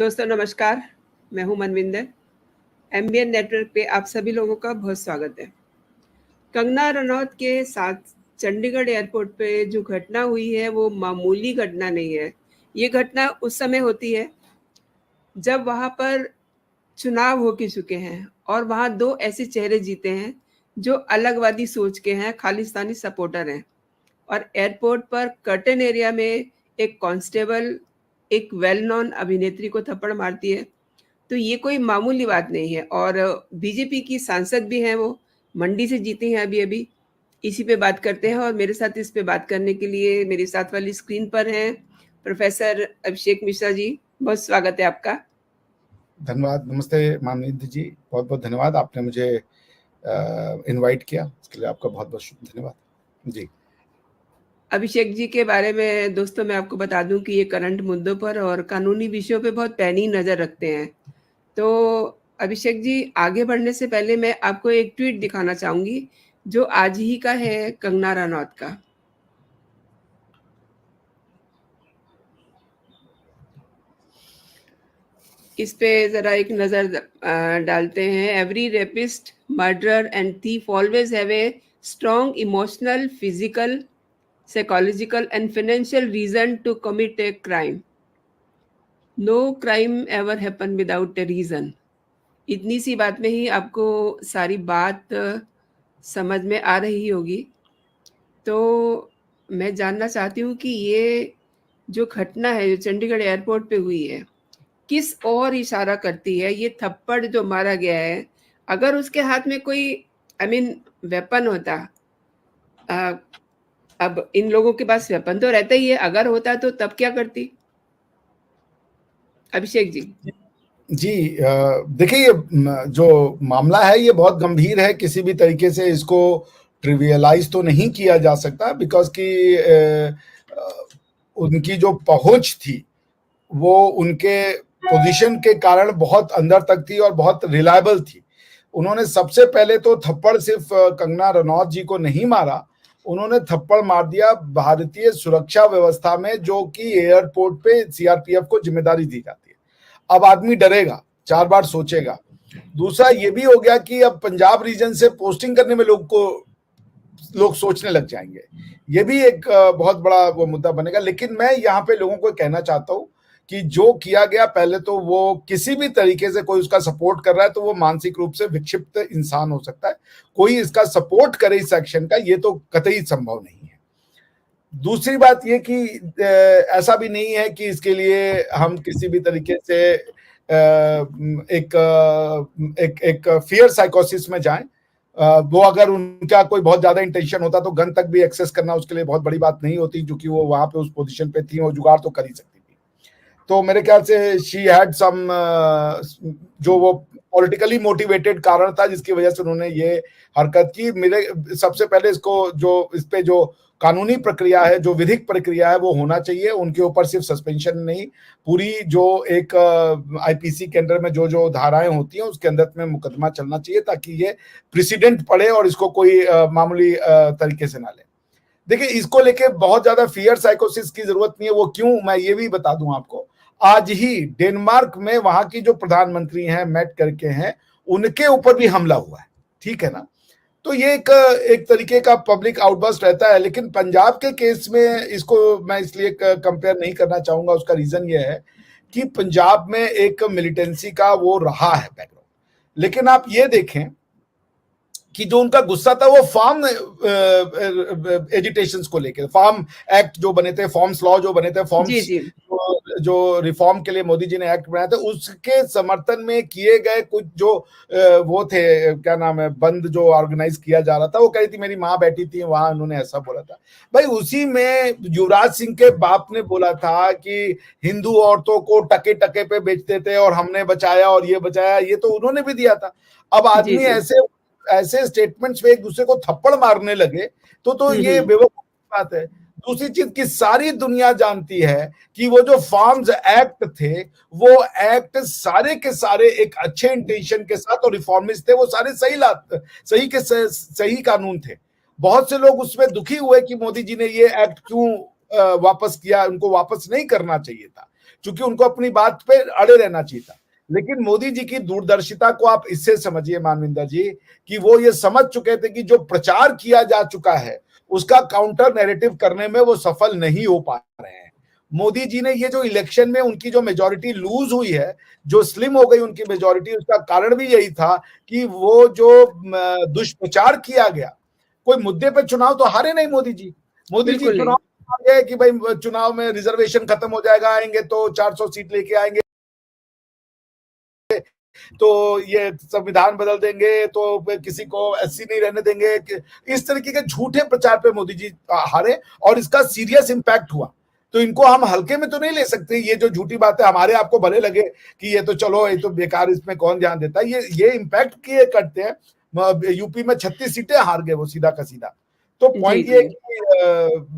दोस्तों नमस्कार, मैं हूं मनविंदर। एमबीएन नेटवर्क पे आप सभी लोगों का बहुत स्वागत है। कंगना रनौत के साथ चंडीगढ़ एयरपोर्ट पे जो घटना हुई है वो मामूली घटना नहीं है। ये घटना उस समय होती है जब वहाँ पर चुनाव हो के चुके हैं और वहाँ 2 ऐसे चेहरे जीते हैं जो अलगवादी सोच के हैं, खालिस्तानी सपोर्टर हैं। और एयरपोर्ट पर कर्टन एरिया में एक कांस्टेबल एक वेल नोन अभिनेत्री को थप्पड़ मारती है, तो ये कोई मामूली बात नहीं है। और बीजेपी की सांसद भी हैं, वो मंडी से जीती हैं अभी-अभी। इसी पे बात करते हैं और मेरे साथ इस पे बात करने के लिए मेरे साथ वाली स्क्रीन पर हैं प्रोफेसर अभिषेक मिश्रा जी। बहुत स्वागत है आपका। धन्यवाद। नमस्ते माननीय जी, बहुत बहुत धन्यवाद, आपने मुझे इनवाइट किया, इसके लिए आपका बहुत बहुत धन्यवाद जी। अभिषेक जी के बारे में दोस्तों मैं आपको बता दूं कि ये करंट मुद्दों पर और कानूनी विषयों पे बहुत पैनी नज़र रखते हैं। तो अभिषेक जी, आगे बढ़ने से पहले मैं आपको एक ट्वीट दिखाना चाहूंगी जो आज ही का है, कंगना रनौत का। इस पे जरा एक नजर डालते हैं। Every rapist, murderer and thief always have a strong emotional, physical, psychological and financial reason to commit a crime. No crime ever happen without a reason. इतनी सी बात में ही आपको सारी बात समझ में आ रही होगी। तो मैं जानना चाहती हूँ कि ये जो घटना है जो चंडीगढ़ एयरपोर्ट पे हुई है, किस ओर इशारा करती है? ये थप्पड़ जो मारा गया है, अगर उसके हाथ में कोई वेपन होता, अब इन लोगों के पास वेपन तो रहता ही है, अगर होता तो तब क्या करती? अभिषेक जी। जी, देखिए, ये जो मामला है ये बहुत गंभीर है। किसी भी तरीके से इसको ट्रिवियलाइज तो नहीं किया जा सकता, बिकॉज कि उनकी जो पहुंच थी वो उनके पोजीशन के कारण बहुत अंदर तक थी और बहुत रिलायबल थी। उन्होंने सबसे पहले तो थप्पड़ सिर्फ कंगना रनौत जी को नहीं मारा, उन्होंने थप्पड़ मार दिया भारतीय सुरक्षा व्यवस्था में, जो कि एयरपोर्ट पे सीआरपीएफ को जिम्मेदारी दी जाती है। अब आदमी डरेगा, 4 बार सोचेगा। दूसरा ये भी हो गया कि अब पंजाब रीजन से पोस्टिंग करने में लोग सोचने लग जाएंगे। ये भी एक बहुत बड़ा वो मुद्दा बनेगा। लेकिन मैं यहाँ पे लोगों को कहना चाहता हूँ कि जो किया गया, पहले तो वो किसी भी तरीके से कोई उसका सपोर्ट कर रहा है तो वो मानसिक रूप से विक्षिप्त इंसान हो सकता है। कोई इसका सपोर्ट करे इस एक्शन का, ये तो कतई संभव नहीं है। दूसरी बात ये कि ऐसा भी नहीं है कि इसके लिए हम किसी भी तरीके से एक फियर साइकोसिस में जाएं। वो अगर उनका कोई बहुत ज्यादा इंटेंशन होता तो गन तक भी एक्सेस करना उसके लिए बहुत बड़ी बात नहीं होती, क्योंकि वो वहां पे उस पोजीशन पे थी, वो जुगाड़ तो कर ही सकती थी। तो मेरे ख्याल से शी हैड सम जो वो पॉलिटिकली मोटिवेटेड कारण था जिसकी वजह से उन्होंने ये हरकत की। मेरे सबसे पहले इसको जो इस पे जो कानूनी प्रक्रिया है, जो विधिक प्रक्रिया है, वो होना चाहिए। उनके ऊपर सिर्फ सस्पेंशन नहीं, पूरी जो एक आईपीसी के अंदर में जो जो धाराएं होती हैं उसके अंदर में मुकदमा चलना चाहिए, ताकि ये प्रेसिडेंट पड़े और इसको कोई मामूली तरीके से ना ले। देखिए, इसको लेके बहुत ज्यादा फियर साइकोसिस की जरूरत नहीं है। वो क्यों, मैं ये भी बता दूं आपको। आज ही डेनमार्क में वहां की जो प्रधानमंत्री हैं, मैट करके हैं, उनके ऊपर भी हमला हुआ है, ठीक है ना। तो ये एक तरीके का पब्लिक आउटबर्स्ट रहता है। लेकिन पंजाब के केस में इसको मैं इसलिए कंपेयर नहीं करना चाहूंगा। उसका रीजन ये है कि पंजाब में एक मिलिटेंसी का वो रहा है बैकग्राउंड। लेकिन आप ये देखें कि जो उनका गुस्सा था वो फार्म एजिटेशंस को लेकर, फार्म एक्ट जो बने थे, फॉर्म्स लॉ जो बने थे, फॉर्म्स जो रिफॉर्म के लिए मोदी जी ने एक्ट बनाया था, उसके समर्थन में किए गए कुछ जो वो थे, क्या नाम है, बंद जो ऑर्गेनाइज किया जा रहा था। वो कही थी मेरी माँ बैठी थी वहां, उन्होंने ऐसा बोला था। भाई, उसी में युवराज सिंह के बाप ने बोला था कि हिंदू औरतों को टके टके पे बेचते थे और हमने बचाया और ये बचाया, ये तो उन्होंने भी दिया था। अब आदमी ऐसे स्टेटमेंट्स में एक दूसरे को थप्पड़ मारने लगे तो ये बेवकूफ बात है। दूसरी चीज की सारी दुनिया जानती है कि वो जो फार्म्स एक्ट थे, वो एक्ट सारे के सारे एक अच्छे इंटेंशन के साथ और रिफॉर्मिस्ट थे। वो सारे सही कानून थे। बहुत से लोग उसमें दुखी हुए कि मोदी जी ने ये एक्ट क्यों वापस किया, उनको वापस नहीं करना चाहिए था। क्योंकि उनको अपनी बात पे अड़े रहना चाहिए था। लेकिन मोदी जी की दूरदर्शिता को आप इससे समझिए मानविंदर जी, कि वो ये समझ चुके थे कि जो प्रचार किया जा चुका है उसका काउंटर नैरेटिव करने में वो सफल नहीं हो पा रहे हैं। मोदी जी ने ये जो इलेक्शन में उनकी जो मेजोरिटी लूज हुई है, जो स्लिम हो गई उनकी मेजोरिटी, उसका कारण भी यही था कि वो जो दुष्प्रचार किया गया। कोई मुद्दे पे चुनाव तो हारे नहीं मोदी जी। मोदी जी बिल्कुल नहीं। चुनाव गए कि भाई चुनाव में रिजर्वेशन खत्म हो जाएगा, आएंगे तो 400 सीट लेके आएंगे, तो ये संविधान बदल देंगे, तो किसी को एससी नहीं रहने देंगे। इस तरीके के झूठे प्रचार पे मोदी जी हारे और इसका सीरियस इंपैक्ट हुआ। तो इनको हम हल्के में तो नहीं ले सकते। ये जो झूठी बातें हमारे आपको भले लगे कि ये तो चलो ये तो बेकार, इसमें कौन ध्यान देता है, ये इंपैक्ट किए करते हैं। यूपी में 36 सीटें हार गए वो सीधा का सीधा। तो पॉइंट ये कि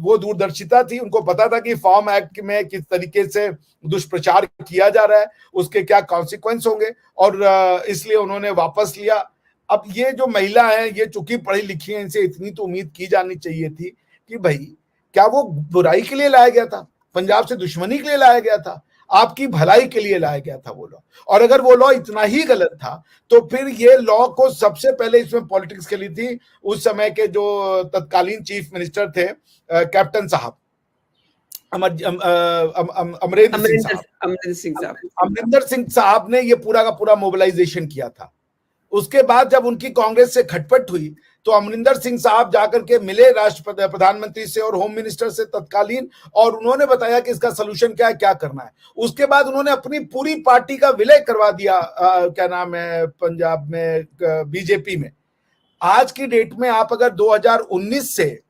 वो दूरदर्शिता थी, उनको पता था कि फॉर्म एक्ट में किस तरीके से दुष्प्रचार किया जा रहा है, उसके क्या कॉन्सिक्वेंस होंगे, और इसलिए उन्होंने वापस लिया। अब ये जो महिला है, ये चूंकि पढ़ी लिखी है, इनसे इतनी तो उम्मीद की जानी चाहिए थी कि भाई क्या वो बुराई के लिए लाया गया था, पंजाब से दुश्मनी के लिए लाया गया था, आपकी भलाई के लिए लाया गया था वो लॉ। और अगर वो लॉ इतना ही गलत था तो फिर ये लॉ को सबसे पहले इसमें पॉलिटिक्स के लिए थी उस समय के जो तत्कालीन चीफ मिनिस्टर थे कैप्टन साहब अमरिंदर सिंह साहब। अमरिंदर सिंह साहब ने ये पूरा का पूरा मोबिलाइजेशन किया था। उसके बाद जब उनकी कांग्रेस से खटपट हुई तो अमरिंदर सिंह साहब जाकर के मिले राष्ट्रपति प्रधानमंत्री से और होम मिनिस्टर से तत्कालीन, और उन्होंने बताया कि इसका सलूशन क्या है, क्या करना है। उसके बाद उन्होंने अपनी पूरी पार्टी का विलय करवा दिया, क्या नाम है, पंजाब में बीजेपी में। आज की डेट में आप अगर 2019 से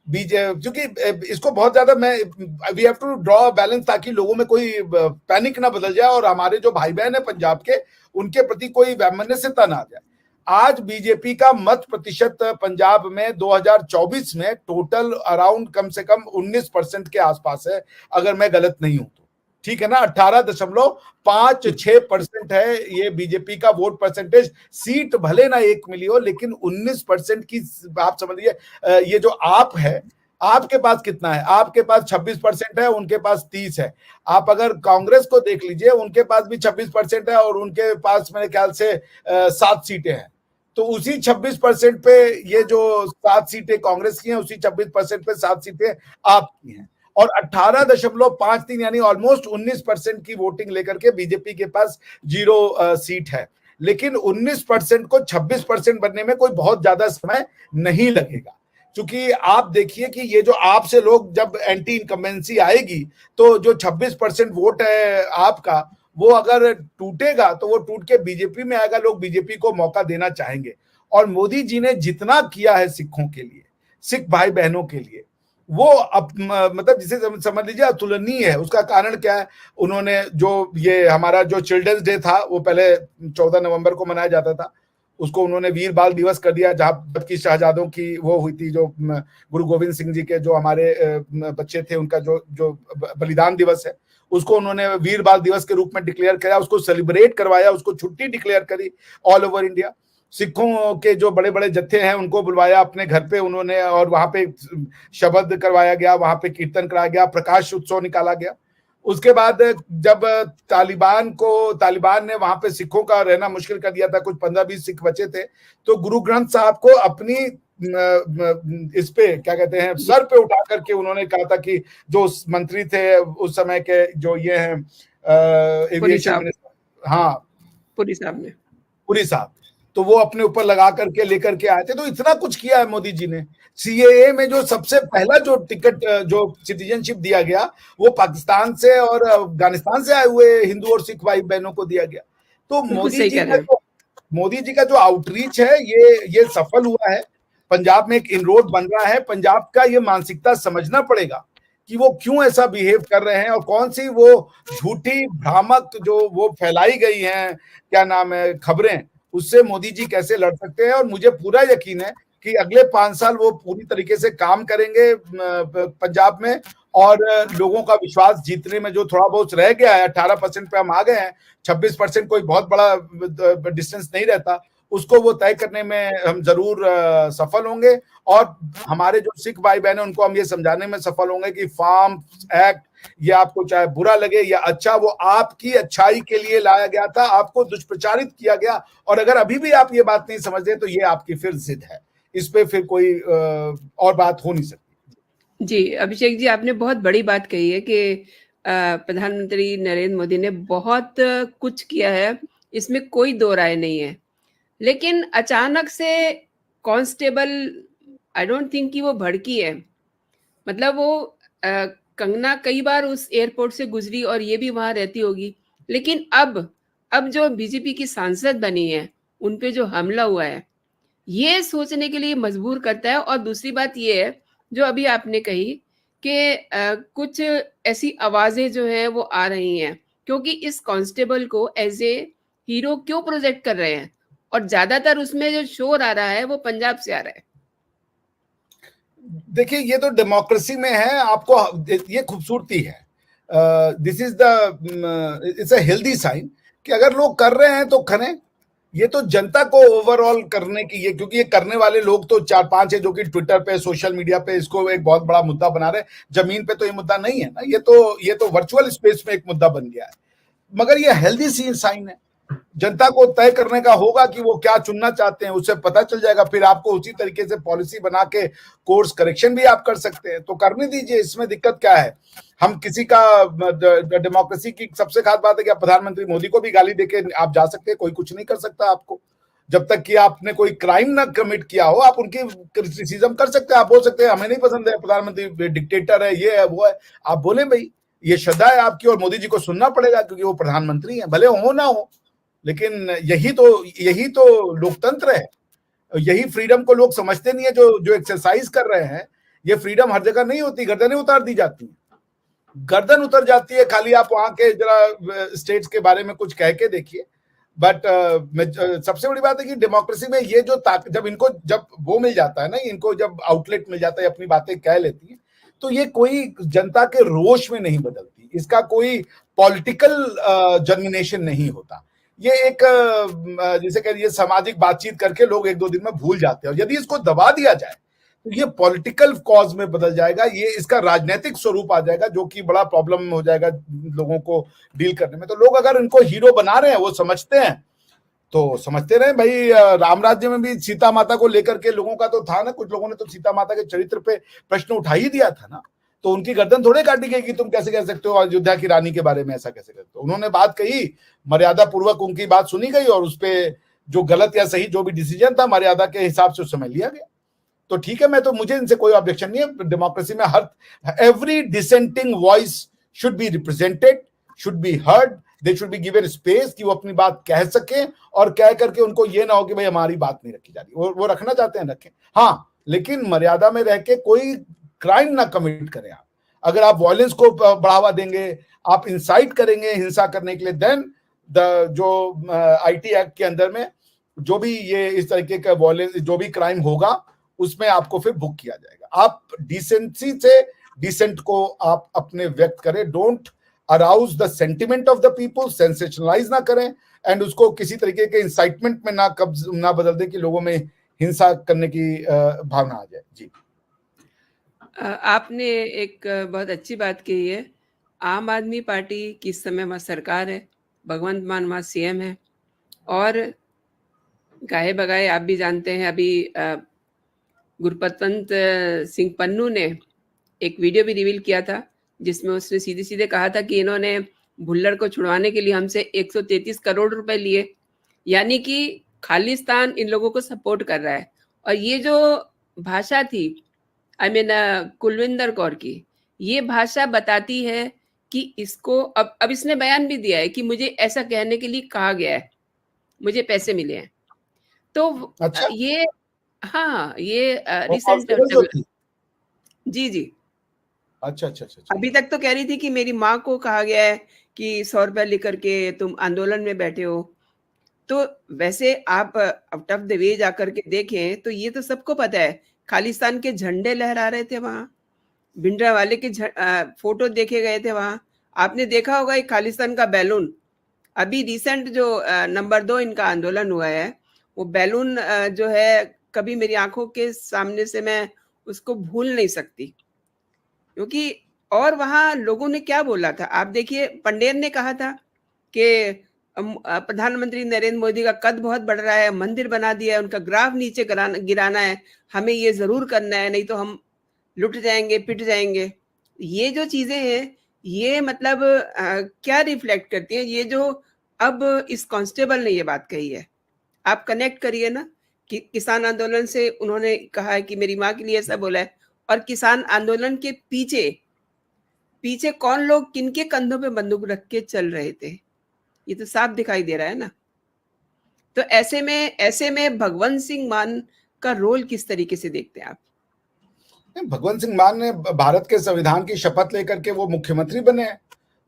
बीजेपी, क्योंकि इसको बहुत ज्यादा मैं we have to draw balance ताकि लोगों में कोई पैनिक ना बदल जाए और हमारे जो भाई बहन है पंजाब के उनके प्रति कोई वैमनस्यता ना आ जाए। आज बीजेपी का मत प्रतिशत पंजाब में 2024 में टोटल अराउंड कम से कम 19% के आसपास है, अगर मैं गलत नहीं हूं तो, ठीक है ना। 18.56% है ये बीजेपी का वोट परसेंटेज। सीट भले ना एक मिली हो, लेकिन 19% की आप समझिए। ये जो आप है, आपके पास कितना है, आपके पास 26% है, उनके पास 30 है। आप अगर कांग्रेस को देख लीजिए, उनके पास भी 26% है और उनके पास मेरे ख्याल से 7 सीटें हैं। तो उसी 26% पे ये जो 7 सीटें कांग्रेस की हैं, उसी 26% पे 7 सीटें आपकी हैं, और 18.53 यानी ऑलमोस्ट 19% की वोटिंग लेकर के बीजेपी के पास 0 सीट है। लेकिन 19% को 26% बनने में कोई बहुत ज्यादा समय नहीं लगेगा, क्योंकि आप देखिए कि ये जो आपसे लोग जब एंटी इनकम्बेंसी आएगी तो जो 26% वोट है आपका, वो अगर टूटेगा तो वो टूट के बीजेपी में आएगा। लोग बीजेपी को मौका देना चाहेंगे। और मोदी जी ने जितना किया है सिखों के लिए, सिख भाई बहनों के लिए, वो मतलब जिसे समझ लीजिए अतुलनीय है। उसका कारण क्या है, उन्होंने जो ये हमारा जो चिल्ड्रंस डे था वो पहले 14 नवंबर को मनाया जाता था, उसको उन्होंने वीर बाल दिवस कर दिया, जहां की शहजादों की वो हुई थी, जो गुरु गोविंद सिंह जी के जो हमारे बच्चे थे उनका जो बलिदान दिवस है, उसको उन्होंने वीर बाल दिवस के रूप में डिक्लेयर किया, उसको सेलिब्रेट करवाया, उसको छुट्टी डिक्लेयर करी ऑल ओवर इंडिया। सिखों के जो बड़े बड़े जत्थे हैं उनको बुलवाया अपने घर पे उन्होंने, और वहां पे शबद करवाया गया, वहां पे कीर्तन कराया गया, प्रकाश उत्सव निकाला गया। उसके बाद जब तालिबान ने वहां पे सिखों का रहना मुश्किल कर दिया था, कुछ 15-20 सिख बचे थे, तो गुरु ग्रंथ साहब को अपनी इस पे क्या कहते हैं सर पे उठा करके उन्होंने कहा था कि जो मंत्री थे उस समय के, जो ये हैं एविएशन मिनिस्टर, हाँ पुरी साहब, तो वो अपने ऊपर लगा करके लेकर के आए थे। तो इतना कुछ किया है मोदी जी ने। सीएए में जो सबसे पहला जो टिकट जो सिटीजनशिप दिया गया वो पाकिस्तान से और अफगानिस्तान से आए हुए हिंदू और सिख भाई बहनों को दिया गया। तो मोदी जी का जो आउटरीच है ये सफल हुआ है। पंजाब में एक इनरोड बन रहा है। पंजाब का ये मानसिकता समझना पड़ेगा कि वो क्यों ऐसा बिहेव कर रहे हैं और कौन सी वो झूठी भ्रामक जो वो फैलाई गई हैं, क्या नाम है, खबरें, उससे मोदी जी कैसे लड़ सकते हैं। और मुझे पूरा यकीन है कि अगले 5 साल वो पूरी तरीके से काम करेंगे पंजाब में, और लोगों का विश्वास जीतने में जो थोड़ा बहुत रह गया है, 18% पे हम आ गए हैं, 26% कोई बहुत बड़ा डिस्टेंस नहीं रहता, उसको वो तय करने में हम जरूर सफल होंगे। और हमारे जो सिख भाई बहन है उनको हम ये समझाने में सफल होंगे कि फार्म एक्ट ये आपको चाहे बुरा लगे या अच्छा, वो आपकी अच्छाई के लिए लाया गया था, आपको दुष्प्रचारित किया गया। और अगर अभी भी आप ये बात नहीं समझ रहे तो ये आपकी फिर जिद है, इस पे फिर कोई और बात हो नहीं सकती। जी, अभिषेक जी, आपने बहुत बड़ी बात कही है कि प्रधानमंत्री नरेंद्र मोदी ने बहुत कुछ किया है, इसमें कोई दो राय नहीं है। लेकिन अचानक से कांस्टेबल, आई डोंट थिंक कि वो भड़की है। मतलब वो कंगना कई बार उस एयरपोर्ट से गुजरी और ये भी वहां रहती होगी, लेकिन अब जो बीजेपी की सांसद बनी है, उन पे जो हमला हुआ है, ये सोचने के लिए मजबूर करता है। और दूसरी बात ये है, जो अभी आपने कही कि कुछ ऐसी आवाजें जो हैं वो आ रही हैं, क्योंकि इस कांस्टेबल को एज ए हीरो क्यों प्रोजेक्ट कर रहे हैं, और ज्यादातर उसमें जो शोर आ रहा है वो पंजाब से आ रहा है। देखिए, ये तो डेमोक्रेसी में है, आपको ये खूबसूरती है। This is the it's a healthy sign कि अगर लोग कर रहे हैं तो करें। ये तो जनता को ओवरऑल करने की, ये क्योंकि ये करने वाले लोग तो 4-5 है जो कि ट्विटर पे, सोशल मीडिया पे इसको एक बहुत बड़ा मुद्दा बना रहे हैं। जमीन पे तो ये मुद्दा नहीं है ना, ये तो वर्चुअल स्पेस में एक मुद्दा बन गया है। मगर ये हेल्दी सी साइन है। जनता को तय करने का होगा कि वो क्या चुनना चाहते हैं, उससे पता चल जाएगा। फिर आपको उसी तरीके से पॉलिसी बना के कोर्स करेक्शन भी आप कर सकते हैं, तो करने दीजिए, इसमें दिक्कत क्या है। हम किसी का, डेमोक्रेसी की सबसे खास बात है कि आप प्रधानमंत्री मोदी को भी गाली देके आप जा सकते हैं, कोई कुछ नहीं कर सकता आपको। जब तक कि आपने कोई क्राइम ना कमिट किया हो, आप उनकी क्रिटिसिज्म कर सकते हैं। आप बोल सकते हैं हमें नहीं पसंद है प्रधानमंत्री, डिक्टेटर है, ये है वो है, आप बोले भाई, ये श्रद्धा है आपकी, और मोदी जी को सुनना पड़ेगा क्योंकि वो प्रधानमंत्री है, भले हो ना हो। लेकिन यही तो लोकतंत्र है। यही फ्रीडम को लोग समझते नहीं है, जो एक्सरसाइज कर रहे हैं। ये फ्रीडम हर जगह नहीं होती, गर्दनें उतार दी जाती हैं, गर्दन उतर जाती है। खाली आप वहां के जरा स्टेट्स के बारे में कुछ कह के देखिए। बट सबसे बड़ी बात है कि डेमोक्रेसी में ये जो जब वो मिल जाता है ना, इनको जब आउटलेट मिल जाता है, अपनी बातें कह लेती है, तो ये कोई जनता के रोष में नहीं बदलती, इसका कोई पॉलिटिकल जर्मिनेशन नहीं होता। ये एक जिसे कहिए सामाजिक बातचीत करके लोग 1-2 दिन में भूल जाते हैं। और यदि इसको दबा दिया जाए तो ये पॉलिटिकल कॉज में बदल जाएगा, ये इसका राजनीतिक स्वरूप आ जाएगा, जो कि बड़ा प्रॉब्लम हो जाएगा लोगों को डील करने में। तो लोग अगर इनको हीरो बना रहे हैं, वो समझते हैं तो समझते रहे भाई। राम राज्य में भी सीता माता को लेकर के लोगों का तो था ना, कुछ लोगों ने तो सीता माता के चरित्र पे प्रश्न उठा ही दिया था ना, तो उनकी गर्दन थोड़े काटी गई कि तुम कैसे कह सकते हो अयोध्या की रानी के बारे में ऐसा कैसे करते हो। उन्होंने बात कही, मर्यादा पूर्वक उनकी बात सुनी गई, और उस पर जो गलत या सही जो भी डिसीजन था मर्यादा के हिसाब से उस समय लिया गया। तो ठीक है, मुझे इनसे कोई ऑब्जेक्शन नहीं है। डेमोक्रेसी में every dissenting voice should be represented, should be heard, they should be given space कि वो अपनी बात कह सके, और कह करके उनको ये ना हो कि भाई हमारी बात नहीं रखी जा रही। वो रखना चाहते हैं रखें, हाँ, लेकिन मर्यादा में रह के कोई क्राइम ना कमिट करें। आप अगर आप वायलेंस को बढ़ावा देंगे, आप इंसाइट करेंगे हिंसा करने के लिए, देन जो आईटी एक्ट के अंदर में जो भी ये इस तरीके का वायलेंस, जो भी क्राइम होगा, उसमें आपको फिर बुक किया जाएगा। आप डिसेंसी से डिसेंट को आप अपने व्यक्त करें, don't arouse the sentiment of the people, sensationalise ना करें, एंड उसको किसी तरीके के इंसाइटमेंट में ना बदल दे कि लोगों में हिंसा करने की भावना आ जाए। जी, आपने एक बहुत अच्छी बात कही है। आम आदमी पार्टी की इस समय वहाँ सरकार है, भगवंत मान वहाँ सीएम है, और गाहे बगाए आप भी जानते हैं, अभी गुरपतवंत सिंह पन्नू ने एक वीडियो भी रिवील किया था, जिसमें उसने सीधे सीधे कहा था कि इन्होंने भुल्लड़ को छुड़वाने के लिए हमसे 133 करोड़ रुपए लिए, यानी कि खालिस्तान इन लोगों को सपोर्ट कर रहा है। और ये जो भाषा थी, आई मीन कुलविंदर कौर की, ये भाषा बताती है कि इसको अब इसने बयान भी दिया है कि मुझे ऐसा कहने के लिए कहा गया है, मुझे पैसे मिले हैं। तो अच्छा, ये, हाँ, ये वो रिसेंट, कांस्टेबल जो थी। जी जी, अच्छा अच्छा अच्छा अच्छा। अभी तक तो कह रही थी कि मेरी माँ को कहा गया है कि 100 रुपए लेकर के तुम आंदोलन में बैठे हो। तो वैसे आप आउट ऑफ द वे जाकर के देखें तो ये तो सबको पता है, खालिस्तान के झंडे लहरा रहे थे वहां, भिंडरावाले के फोटो देखे गए थे वहां। आपने देखा होगा एक खालिस्तान का बैलून, अभी रिसेंट जो नंबर 2 इनका आंदोलन हुआ है, वो बैलून जो है, कभी मेरी आंखों के सामने से मैं उसको भूल नहीं सकती, क्योंकि और वहां लोगों ने क्या बोला था आप देखिए, पंडेर ने कहा था कि प्रधानमंत्री नरेंद्र मोदी का कद बहुत बढ़ रहा है, मंदिर बना दिया है, उनका ग्राफ नीचे गिराना है, हमें ये जरूर करना है, नहीं तो हम लुट जाएंगे, पिट जाएंगे। ये जो चीजें हैं, ये मतलब क्या रिफ्लेक्ट करती हैं? ये जो अब इस कांस्टेबल ने ये बात कही है, आप कनेक्ट करिए ना कि किसान आंदोलन से उन्होंने कहा है कि मेरी माँ के लिए ऐसा बोला है, और किसान आंदोलन के पीछे पीछे कौन लोग किनके कंधों पे बंदूक रख के चल रहे थे, ये तो साफ दिखाई दे रहा है ना। तो ऐसे में भगवंत सिंह मान का रोल किस तरीके से देखते हैं आप? भगवंत सिंह मान ने भारत के संविधान की शपथ लेकर के वो मुख्यमंत्री बने हैं,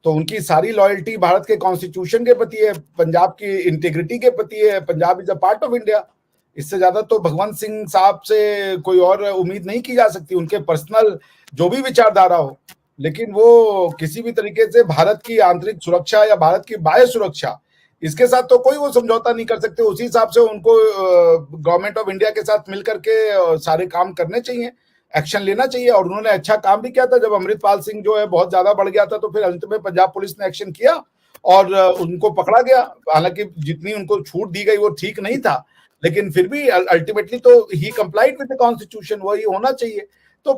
तो उनकी सारी लॉयल्टी भारत के कॉन्स्टिट्यूशन के प्रति है, पंजाब की इंटीग्रिटी के प्रति है। Punjab is a part of India. इससे ज्यादा तो भगवंत सिंह साहब से कोई और उम्मीद नहीं की जा सकती, उनके पर्सनल जो भी विचारधारा हो, लेकिन वो किसी भी तरीके से भारत की आंतरिक सुरक्षा या भारत की बाह्य सुरक्षा, इसके साथ तो कोई वो समझौता नहीं कर सकते। उसी हिसाब से उनको गवर्नमेंट ऑफ इंडिया के साथ मिलकर के सारे काम करने चाहिए, एक्शन लेना चाहिए। और उन्होंने अच्छा काम भी किया था। जब अमृतपाल सिंह जो है बहुत ज्यादा बढ़ गया था, तो फिर अंत में पंजाब पुलिस ने एक्शन किया और उनको पकड़ा गया। हालांकि जितनी उनको छूट दी गई वो ठीक नहीं था, लेकिन फिर भी अल्टीमेटली तो ही कंप्लाइड विद द कॉन्स्टिट्यूशन, वही होना चाहिए। तो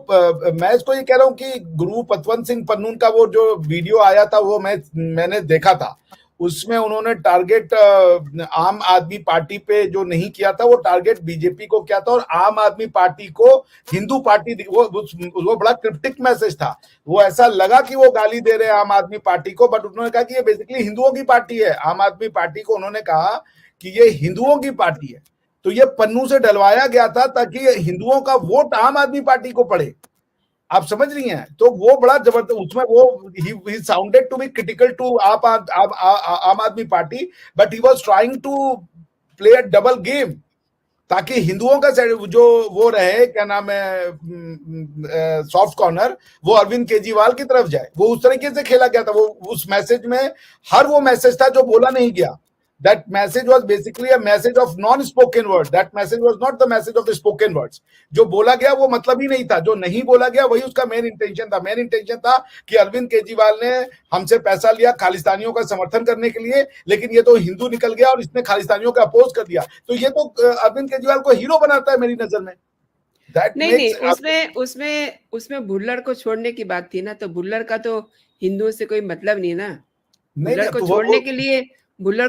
मैं इसको ये कह रहा हूँ कि गुरु पतवंत सिंह पन्नून का वो जो वीडियो आया था वो मैंने देखा था। उसमें उन्होंने टारगेट आम आदमी पार्टी पे जो नहीं किया था, वो टारगेट बीजेपी को किया था और आम आदमी पार्टी को हिंदू पार्टी, वो बड़ा क्रिप्टिक मैसेज था। वो ऐसा लगा कि वो गाली दे रहे हैं आम आदमी पार्टी को, बट उन्होंने कहा कि ये बेसिकली हिंदुओं की पार्टी है। आम आदमी पार्टी को उन्होंने कहा कि ये हिंदुओं की पार्टी है। तो ये पन्नू से डलवाया गया था ताकि हिंदुओं का वोट आम आदमी पार्टी को पड़े। आप समझ रही हैं? तो वो बड़ा जबरदस्त, उसमें वो he sounded to be critical to Aam Aadmi Party, but he was trying to play a double game, ताकि हिंदुओं का जो वो रहे, क्या नाम है, सॉफ्ट कॉर्नर, वो अरविंद केजरीवाल की तरफ जाए। वो उस तरीके से खेला गया था। वो उस मैसेज में हर वो मैसेज था जो बोला नहीं गया। That message was basically a message of non-spoken words. That message was not the message of the spoken words. जो बोला गया वो मतलब ही नहीं था, जो नहीं बोला गया वही उसका मेन इंटेंशन था। मेन इंटेंशन था कि अरविंद केजरीवाल ने हमसे पैसा लिया खालिस्तानियों का समर्थन करने के लिए, लेकिन ये तो हिंदू निकल गया और इसने खालिस्तानियों का अपोज कर दिया। तो ये तो अरविंद केजरीवाल को हीरो बनाता है मेरी नजर में। नहीं, उसमें भुल्लर को छोड़ने की बात थी ना, तो भुल्लर का तो हिंदुओं से कोई मतलब नहीं ना। भुल्लर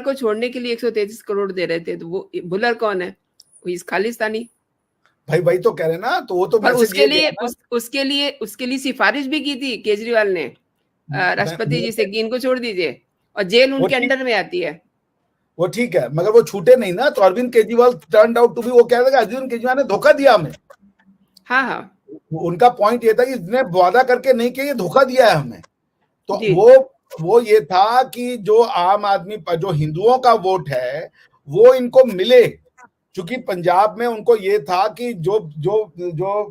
को छोड़ने के लिए 133 करोड़ दे रहे थे, तो वो भुल्लर कौन है? वो खालिस्तानी भाई भाई तो कह रहे ना, तो वो तो उसके लिए सिफारिश भी की थी केजरीवाल ने राष्ट्रपति जी से कि इनको छोड़ दीजिए, और जेल उनके अंडर में आती है। वो ठीक है, मगर वो छूटे नहीं ना। तो Arvind Kejriwal turned out to be, वो कह रहे थे अरविंद केजरीवाल ने धोखा दिया हमें। हाँ, उनका पॉइंट ये था कि इसने वादा करके नहीं किया, ये धोखा दिया है हमें। तो वो ये था कि जो आम आदमी, जो हिंदुओं का वोट है वो इनको मिले, क्योंकि पंजाब में उनको ये था कि जो जो जो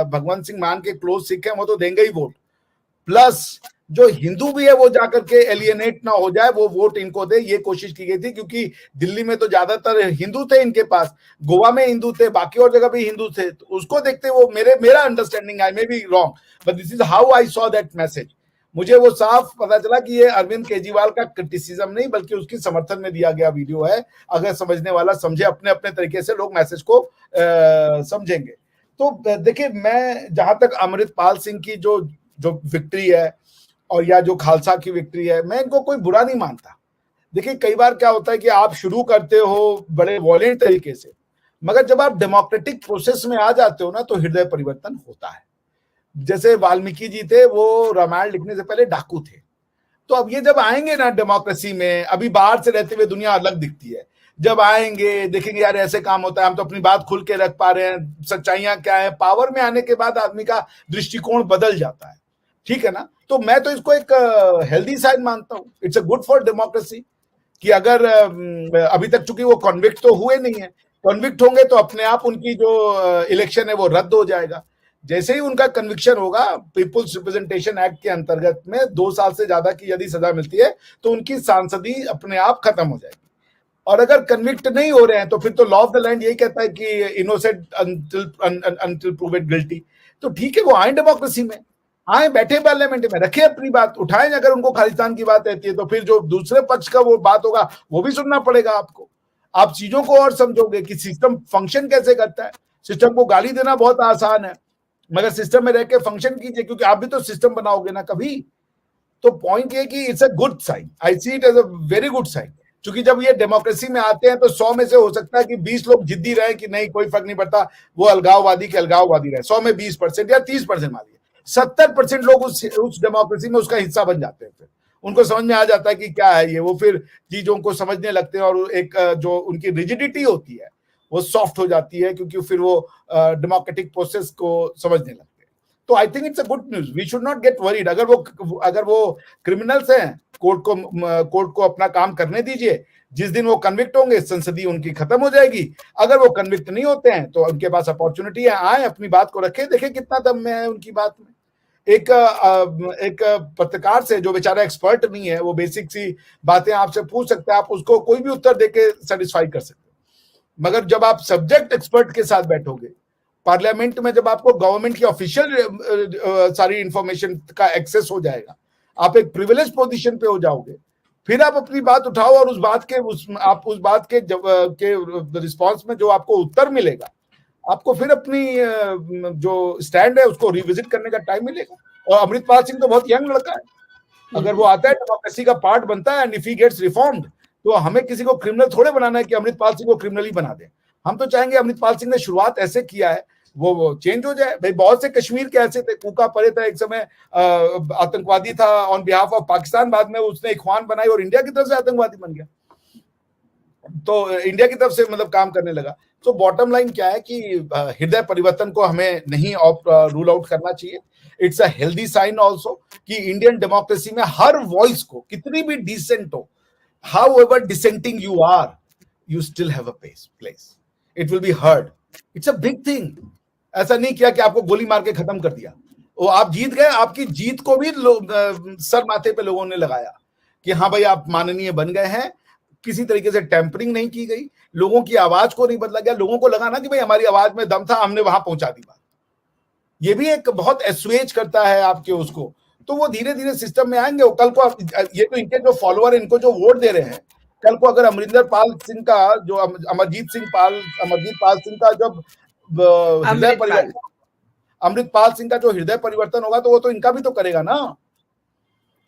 भगवंत सिंह मान के क्लोज सिख हैं वो तो देंगे ही वोट, प्लस जो हिंदू भी है वो जाकर के एलियनेट ना हो जाए, वो वोट इनको दे, ये कोशिश की गई थी। क्योंकि दिल्ली में तो ज्यादातर हिंदू थे इनके पास, गोवा में हिंदू थे, बाकी और जगह भी हिंदू थे। तो उसको देखते वो मेरा understanding, I may be wrong, but this is how I saw that message. मुझे वो साफ पता चला कि ये अरविंद केजरीवाल का क्रिटिसिज्म नहीं बल्कि उसकी समर्थन में दिया गया वीडियो है। अगर समझने वाला समझे, अपने अपने तरीके से लोग मैसेज को समझेंगे। तो देखिए, मैं जहां तक अमृतपाल सिंह की जो विक्ट्री है और या जो खालसा की विक्ट्री है, मैं इनको कोई बुरा नहीं मानता। देखिए, कई बार क्या होता है कि आप शुरू करते हो बड़े वॉलेंट तरीके से, मगर जब आप डेमोक्रेटिक प्रोसेस में आ जाते हो ना, तो हृदय परिवर्तन होता है। जैसे वाल्मीकि जी थे, वो रामायण लिखने से पहले डाकू थे। तो अब ये जब आएंगे ना डेमोक्रेसी में, अभी बाहर से रहते हुए दुनिया अलग दिखती है, जब आएंगे देखेंगे यार ऐसे काम होता है, हम तो अपनी बात खुल के रख पा रहे हैं, सच्चाइयां क्या है। पावर में आने के बाद आदमी का दृष्टिकोण बदल जाता है, ठीक है ना। तो मैं तो इसको एक हेल्दी साइड मानता हूँ। It's a good for democracy कि अगर अभी तक चूंकि वो कन्विक्ट तो हुए नहीं है, कन्विक्ट होंगे तो अपने आप उनकी जो इलेक्शन है वो रद्द हो जाएगा। जैसे ही उनका कन्विक्शन होगा, पीपुल्स रिप्रेजेंटेशन एक्ट के अंतर्गत में 2 साल से ज्यादा की यदि सजा मिलती है तो उनकी सांसदी अपने आप खत्म हो जाएगी। और अगर कन्विक्ट नहीं हो रहे हैं तो फिर तो लॉ ऑफ द लैंड यही कहता है कि इनोसेंट अंटिल प्रूवेड गिल्टी। तो ठीक है, वो आए डेमोक्रेसी में, आए बैठे पार्लियामेंट में, रखे अपनी बात, उठाएं। अगर उनको खालिस्तान की बात रहती है तो फिर जो दूसरे पक्ष का वो बात होगा वो भी सुनना पड़ेगा आपको। आप चीजों को और समझोगे कि सिस्टम फंक्शन कैसे करता है। सिस्टम को गाली देना बहुत आसान है, मगर सिस्टम में रह के फंक्शन कीजिए, क्योंकि आप भी तो सिस्टम बनाओगे ना कभी। तो पॉइंट ये कि it's a good sign, I see it as a very good sign. क्योंकि जब ये डेमोक्रेसी में आते हैं तो 100 में से हो सकता है कि 20 लोग जिद्दी रहे कि नहीं कोई फर्क नहीं पड़ता, वो अलगाववादी के अलगाववादी रहे। 100 में 20% या 30% मान लीजिए, 70% लोग उस डेमोक्रेसी में उसका हिस्सा बन जाते हैं। फिर उनको समझ में आ जाता है कि क्या है ये, वो फिर चीजों को समझने लगते हैं और एक जो उनकी रिजिडिटी होती है वो सॉफ्ट हो जाती है, क्योंकि फिर वो डेमोक्रेटिक प्रोसेस को समझने लगते हैं। तो I think it's a good news, we should not get worried. अगर वो क्रिमिनल्स हैं, कोर्ट को अपना काम करने दीजिए। जिस दिन वो कन्विक्ट होंगे संसदीय उनकी खत्म हो जाएगी। अगर वो कन्विक्ट नहीं होते हैं तो उनके पास अपॉर्चुनिटी है, आए अपनी बात को रखें, देखें कितना दम में है उनकी बात में। एक पत्रकार से जो बेचारा एक्सपर्ट नहीं है, वो बेसिक सी बातें आपसे पूछ सकता है, आप उसको कोई भी उत्तर देके सेटिस्फाई कर सकते हैं। मगर जब आप सब्जेक्ट एक्सपर्ट के साथ बैठोगे पार्लियामेंट में, जब आपको गवर्नमेंट की ऑफिशियल सारी इंफॉर्मेशन का एक्सेस हो जाएगा, आप एक प्रिविलेज पोजीशन पे हो जाओगे, फिर आप अपनी बात उठाओ और उस बात के रिस्पांस में जो आपको उत्तर मिलेगा, आपको फिर अपनी जो स्टैंड है उसको रिविजिट करने का टाइम मिलेगा। और अमृतपाल सिंह तो बहुत यंग लड़का है, अगर वो आता है डेमोक्रेसी का पार्ट बनता है and if he gets reformed, तो हमें किसी को क्रिमिनल थोड़े बनाना है कि अमृतपाल सिंह को क्रिमिनल ही बना दें। हम तो चाहेंगे अमृतपाल सिंह ने शुरुआत ऐसे किया है वो चेंज हो जाए। भाई बहुत से कश्मीर के ऐसे थे, कूका परे था एक समय, आतंकवादी था ऑन बिहाफ ऑफ पाकिस्तान, बाद में उसने इख्वान बनाई और इंडिया की तरफ से आतंकवादी बन गया, तो इंडिया की तरफ से मतलब काम करने लगा। तो बॉटम लाइन क्या है कि हृदय परिवर्तन को हमें नहीं रूल आउट करना चाहिए। It's a healthy sign also कि इंडियन डेमोक्रेसी में हर वॉइस को, कितनी भी डिसेंट हो, however dissenting you are, you still have a place, it will be heard. It's a big thing. ऐसा नहीं किया कि आपको गोली मार के खत्म कर दिया, वो आप जीत गए, आपकी जीत को भी सर माथे पे लोगों ने लगाया कि हाँ भाई आप माननीय बन गए हैं। किसी तरीके से टेम्परिंग नहीं की गई, लोगों की आवाज को नहीं बदला गया। लोगों को लगा ना कि भाई हमारी आवाज में दम था, हमने वहां पहुंचा दी बात। ये भी एक बहुत एस्वेज करता है आपके उसको, तो वो धीरे धीरे सिस्टम में आएंगे। वो कल को ये तो इनके जो फॉलोअर, इनको जो वोट दे रहे हैं, कल को अगर अमरिंदर पाल सिंह का जो अमरजीत पाल सिंह का जब हृदय परिवर्तन, अमृतपाल सिंह का जो हृदय परिवर्तन होगा, तो वो तो इनका भी तो करेगा ना,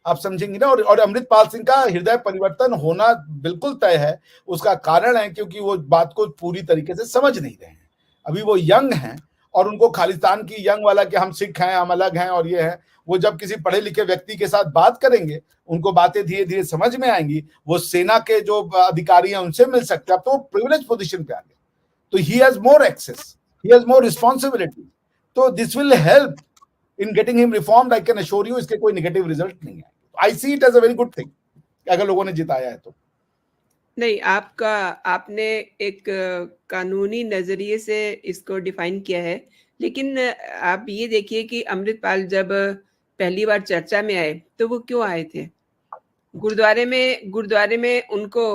आप समझेंगे ना। और अमृतपाल सिंह का हृदय परिवर्तन होना बिल्कुल तय है। उसका कारण है क्योंकि वो बात को पूरी तरीके से समझ नहीं रहे हैं, अभी वो यंग हैं और उनको खालिस्तान की यंग वाला कि हम सिख हैं, हम अलग हैं और ये है, वो जब किसी पढ़े लिखे व्यक्ति के साथ बात करेंगे, उनको बातें धीरे धीरे समझ में आएंगी। वो सेना के जो अधिकारी हैं उनसे मिल सकते हैं, अब तो वो प्रिविलेज पोजीशन पे आ गए, तो he has more access, he has more responsibility, तो this will help in getting him reformed. I can assure you, इसके कोई नेगेटिव रिजल्ट नहीं है। I see it as a very good thing अगर लोगों ने जिताया है तो। नहीं, आपने एक कानूनी नजरिए से इसको डिफाइन किया है, लेकिन आप ये देखिए कि अमृतपाल जब पहली बार चर्चा में आए तो वो क्यों आए थे? गुरुद्वारे में उनको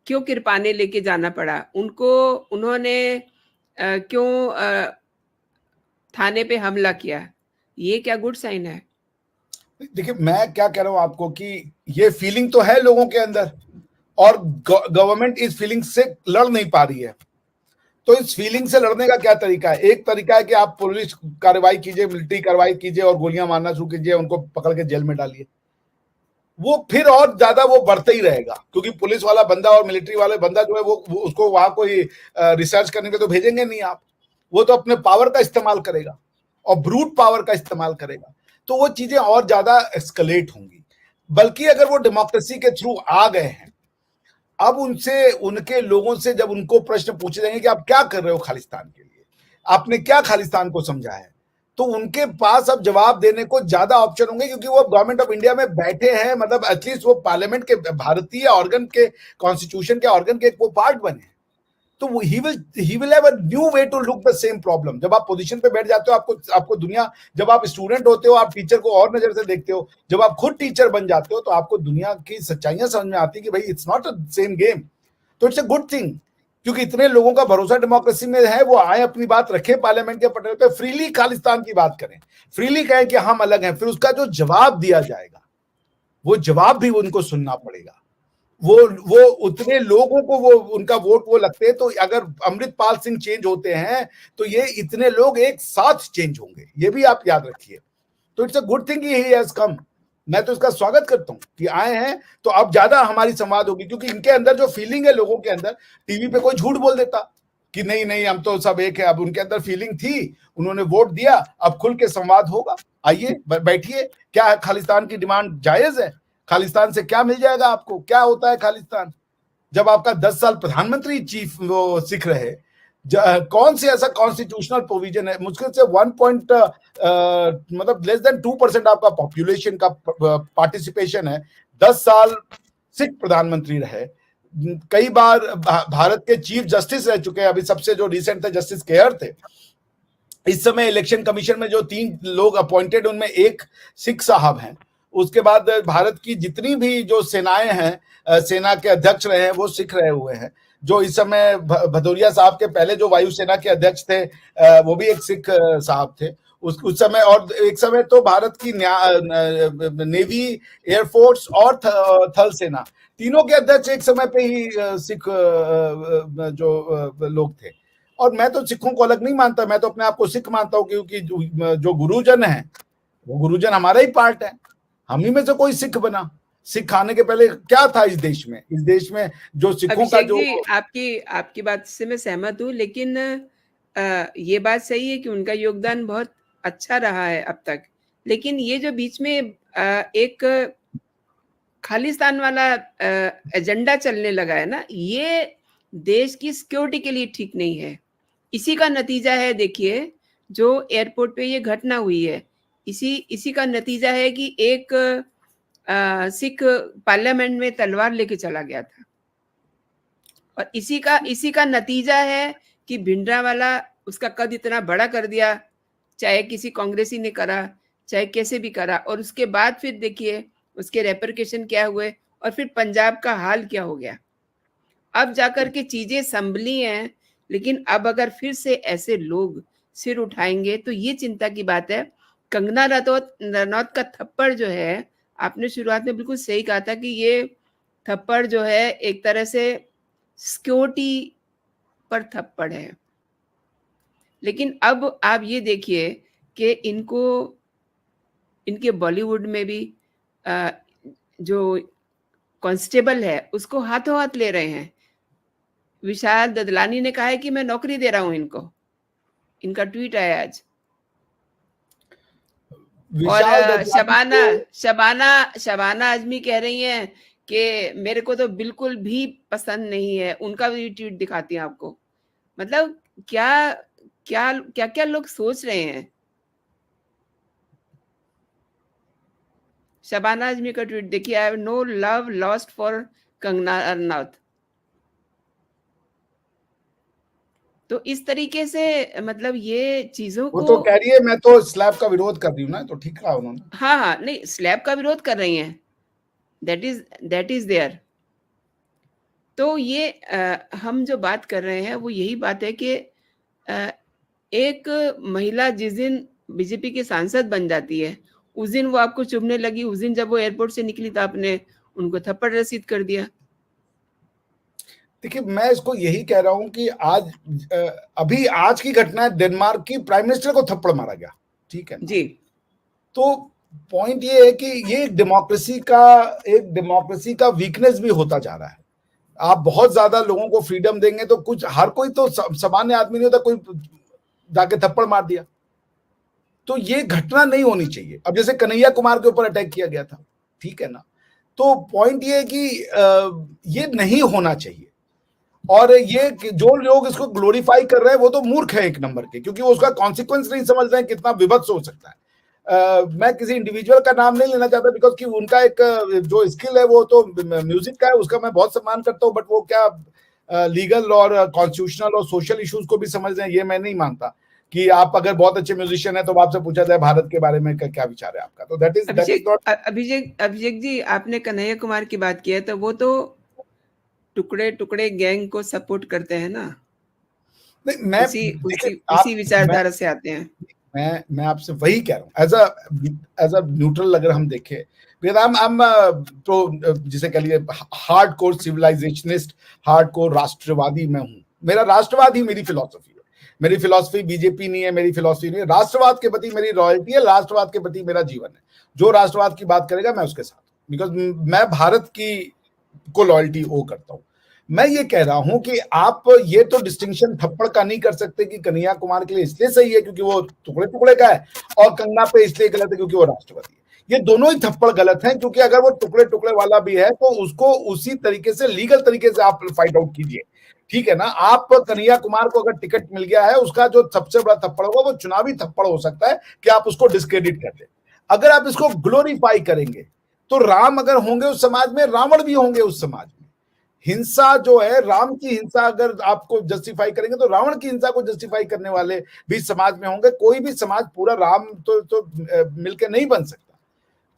क्यों किरपाने लेके जाना पड़ा उनको? उन्होंने क्यों थाने पे हमला किया? ये क्या गुड साइन है? देखिए मैं क्या कह रहा हूं आपको कि ये फीलिंग तो है लोगों के अंदर और गवर्नमेंट इस फीलिंग से लड़ नहीं पा रही है। तो इस फीलिंग से लड़ने का क्या तरीका है? एक तरीका है कि आप पुलिस कार्रवाई कीजिए, मिलिट्री कार्रवाई कीजिए और गोलियां मारना शुरू कीजिए, उनको पकड़ के जेल में डालिए। वो फिर और ज्यादा वो बढ़ता ही रहेगा, क्योंकि पुलिस वाला बंदा और मिलिट्री वाले बंदा जो है वो उसको वहां कोई रिसर्च करने के तो भेजेंगे नहीं आप, वो तो अपने पावर का इस्तेमाल करेगा और ब्रूट पावर का इस्तेमाल करेगा, तो वो चीजें और ज्यादा एस्केलेट होंगी। बल्कि अगर वो डेमोक्रेसी के थ्रू आ गए हैं, अब उनसे, उनके लोगों से जब उनको प्रश्न पूछे जाएंगे कि आप क्या कर रहे हो खालिस्तान के लिए, आपने क्या खालिस्तान को समझा है, तो उनके पास अब जवाब देने को ज्यादा ऑप्शन होंगे, क्योंकि वो गवर्नमेंट ऑफ इंडिया में बैठे हैं, मतलब एटलीस्ट वो पार्लियामेंट के भारतीय ऑर्गन के, कॉन्स्टिट्यूशन के ऑर्गन के वो पार्ट बने। तो he will have a new way to look the same problem. जब आप पोजीशन पे बैठ जाते हो, आपको दुनिया, जब आप स्टूडेंट होते हो आप टीचर को और नजर से देखते हो, जब आप खुद टीचर बन जाते हो तो आपको दुनिया की सच्चाइयां समझ में आती है कि भाई it's not a same game. तो इट्स अ गुड थिंग क्योंकि इतने लोगों का भरोसा डेमोक्रेसी में है, वो आए अपनी बात रखे पार्लियामेंट के पटल पे, फ्रीली खालिस्तान की बात करें, फ्रीली कहें कि हम अलग हैं, फिर उसका जो जवाब दिया जाएगा वो जवाब भी उनको सुनना पड़ेगा। वो उतने लोगों को वो उनका वोट वो लगते हैं, तो अगर अमृतपाल सिंह चेंज होते हैं तो ये इतने लोग एक साथ चेंज होंगे, ये भी आप याद रखिए। तो it's a good thing he has come, मैं तो इसका स्वागत करता हूं कि आए हैं, तो अब ज्यादा हमारी संवाद होगी, क्योंकि इनके अंदर जो फीलिंग है लोगों के अंदर, टीवी पे कोई झूठ बोल देता कि नहीं नहीं हम तो सब एक है, अब उनके अंदर फीलिंग थी, उन्होंने वोट दिया, अब खुल के संवाद होगा। आइए बैठिए, क्या खालिस्तान की डिमांड जायज है? खालिस्तान से क्या मिल जाएगा आपको? क्या होता है खालिस्तान? जब आपका 10 साल प्रधानमंत्री चीफ वो सिख रहे, कौन से ऐसा कॉन्स्टिट्यूशनल प्रोविजन है? मुश्किल से 1 पॉइंट मतलब लेस देन 2% आपका पॉपुलेशन का पार्टिसिपेशन है, 10 साल सिख प्रधानमंत्री रहे, कई बार भारत के चीफ जस्टिस रह चुके हैं, अभी सबसे जो रिसेंट थे जस्टिस केहर थे। इस समय इलेक्शन कमीशन में जो 3 लोग अपॉइंटेड उनमें एक सिख साहब हैं। उसके बाद भारत की जितनी भी जो सेनाएं हैं, सेना के अध्यक्ष रहे हैं वो सिख रहे हुए हैं। जो इस समय भदौरिया साहब के पहले जो वायुसेना के अध्यक्ष थे वो भी एक सिख साहब थे उस समय। और एक समय तो भारत की नेवी, एयरफोर्स और थल सेना, तीनों के अध्यक्ष एक समय पे ही सिख जो लोग थे। और मैं तो सिखों को अलग नहीं मानता, मैं तो अपने आप को सिख मानता हूँ, क्योंकि जो गुरुजन है वो गुरुजन हमारा ही पार्ट है, हम ही में से कोई सिख बना। सिख आने के पहले क्या था इस देश में? इस देश में जो सिखों का जो आपकी बात से मैं सहमत हूँ, लेकिन ये बात सही है कि उनका योगदान बहुत अच्छा रहा है अब तक। लेकिन ये जो बीच में एक खालिस्तान वाला एजेंडा चलने लगा है ना, ये देश की सिक्योरिटी के लिए ठीक नहीं है। इसी का नतीजा है, देखिए जो एयरपोर्ट पे ये घटना हुई है, इसी का नतीजा है कि एक सिख पार्लियामेंट में तलवार लेके चला गया था। और इसी का नतीजा है कि भिंडरावाला उसका कद इतना बड़ा कर दिया, चाहे किसी कांग्रेसी ने करा, चाहे कैसे भी करा। और उसके बाद फिर देखिए उसके रेपरकेशन क्या हुए, और फिर पंजाब का हाल क्या हो गया। अब जाकर के चीजें संभली हैं, लेकिन अब अगर फिर से ऐसे लोग सिर उठाएंगे तो ये चिंता की बात है। कंगना रनौत का थप्पड़ जो है, आपने शुरुआत में बिल्कुल सही कहा था कि ये थप्पड़ जो है एक तरह से सिक्योरिटी पर थप्पड़ है। लेकिन अब आप ये देखिए कि इनके बॉलीवुड में भी जो कांस्टेबल है उसको हाथों हाथ ले रहे हैं। विशाल ददलानी ने कहा है कि मैं नौकरी दे रहा हूं इनको, इनका ट्वीट आया आज। और शबाना आजमी कह रही हैं कि मेरे को तो बिल्कुल भी पसंद नहीं है। उनका भी ट्वीट दिखाती हैं आपको। मतलब क्या क्या क्या क्या लोग सोच रहे हैं। शबाना आजमी का ट्वीट देखिए, I have no love lost for Kangana Ranaut. तो इस तरीके से मतलब ये चीजों वो को, तो कह रही है मैं तो स्लैब का विरोध कर रही हूँ ना, तो ठीक कहा उन्होंने। हाँ, नहीं स्लैब का विरोध कर रही हैं, दैट इज देयर। तो ये हम जो बात कर रहे हैं वो यही बात है कि एक महिला जिस दिन बीजेपी की सांसद बन जाती है, उस दिन वो आपको चुभने लगी। उस दिन जब वो एयरपोर्ट से निकली तो आपने उनको थप्पड़ रसीद कर दिया। देखिए मैं इसको यही कह रहा हूं कि अभी आज की घटना है, डेनमार्क की प्राइम मिनिस्टर को थप्पड़ मारा गया, ठीक है ना? जी। तो पॉइंट ये है कि ये एक डेमोक्रेसी का वीकनेस भी होता जा रहा है। आप बहुत ज्यादा लोगों को फ्रीडम देंगे तो कुछ, हर कोई तो सामान्य आदमी नहीं होता, कोई जाके थप्पड़ मार दिया, तो ये घटना नहीं होनी चाहिए। अब जैसे कन्हैया कुमार के ऊपर अटैक किया गया था, ठीक है ना? तो पॉइंट ये है कि ये नहीं होना चाहिए। और ये जो लोग इसको ग्लोरीफाई कर रहे हैं वो तो मूर्ख है एक नंबर के, क्योंकि वो उसका कॉन्सिक्वेंस नहीं समझ रहे हैं कितना विभत्स हो सकता है। मैं किसी इंडिविजुअल का नाम नहीं लेना चाहता, बिकॉज कि उनका एक जो स्किल है वो तो म्यूजिक का है, उसका मैं बहुत सम्मान करता हूँ, बट वो क्या लीगल और कॉन्स्टिट्यूशनल और सोशल इश्यूज को भी समझ रहे हैं, ये मैं नहीं मानता। कि आप अगर बहुत अच्छे म्यूजिशियन है तो आपसे पूछा जाए भारत के बारे में क्या विचार है आपका, तो that is not. Abhishek ji, आपने कन्हैया कुमार की बात की है, तो वो तो टुकड़े टुकड़े गैंग को सपोर्ट करते हैं ना, नहीं मैं उसी विचारधारा से आते हैं। मैं आपसे वही कह रहा हूँ, एज अ न्यूट्रल अगर हम देखें, तो जिसे कह लिए हार्ड कोर सिविलाइजेशनिस्ट, हार्ड कोर राष्ट्रवादी मैं हूँ। मेरा राष्ट्रवाद ही मेरी फिलॉसफी है। मेरी फिलॉसफी बीजेपी नहीं है, मेरी फिलॉसफी नहीं है। राष्ट्रवाद के प्रति मेरी रॉयल्टी है, राष्ट्रवाद के प्रति मेरा जीवन है। जो राष्ट्रवाद की बात करेगा मैं उसके साथ, बिकॉज मैं भारत की को लॉयल्टी ओ करता हूँ। मैं ये कह रहा हूं कि आप ये तो डिस्टिंक्शन थप्पड़ का नहीं कर सकते कि कन्हैया कुमार के लिए इसलिए सही है क्योंकि वो टुकड़े टुकड़े का है, और कंगना पे इसलिए गलत है क्योंकि वो राष्ट्रवादी है। ये दोनों ही थप्पड़ गलत हैं, क्योंकि अगर वो टुकड़े टुकड़े वाला भी है तो उसको उसी तरीके से लीगल तरीके से आप फाइट आउट कीजिए, ठीक है ना। आप कन्हैया कुमार को अगर टिकट मिल गया है, उसका जो सबसे बड़ा थप्पड़ होगा वो चुनावी थप्पड़ हो सकता है कि आप उसको डिस्क्रेडिट कर दें। अगर आप इसको ग्लोरीफाई करेंगे तो राम अगर होंगे उस समाज में, रावण भी होंगे उस समाज में। हिंसा जो है, राम की हिंसा अगर आपको जस्टिफाई करेंगे तो रावण की हिंसा को जस्टिफाई करने वाले भी समाज में होंगे। कोई भी समाज पूरा राम तो मिलकर नहीं बन सकता,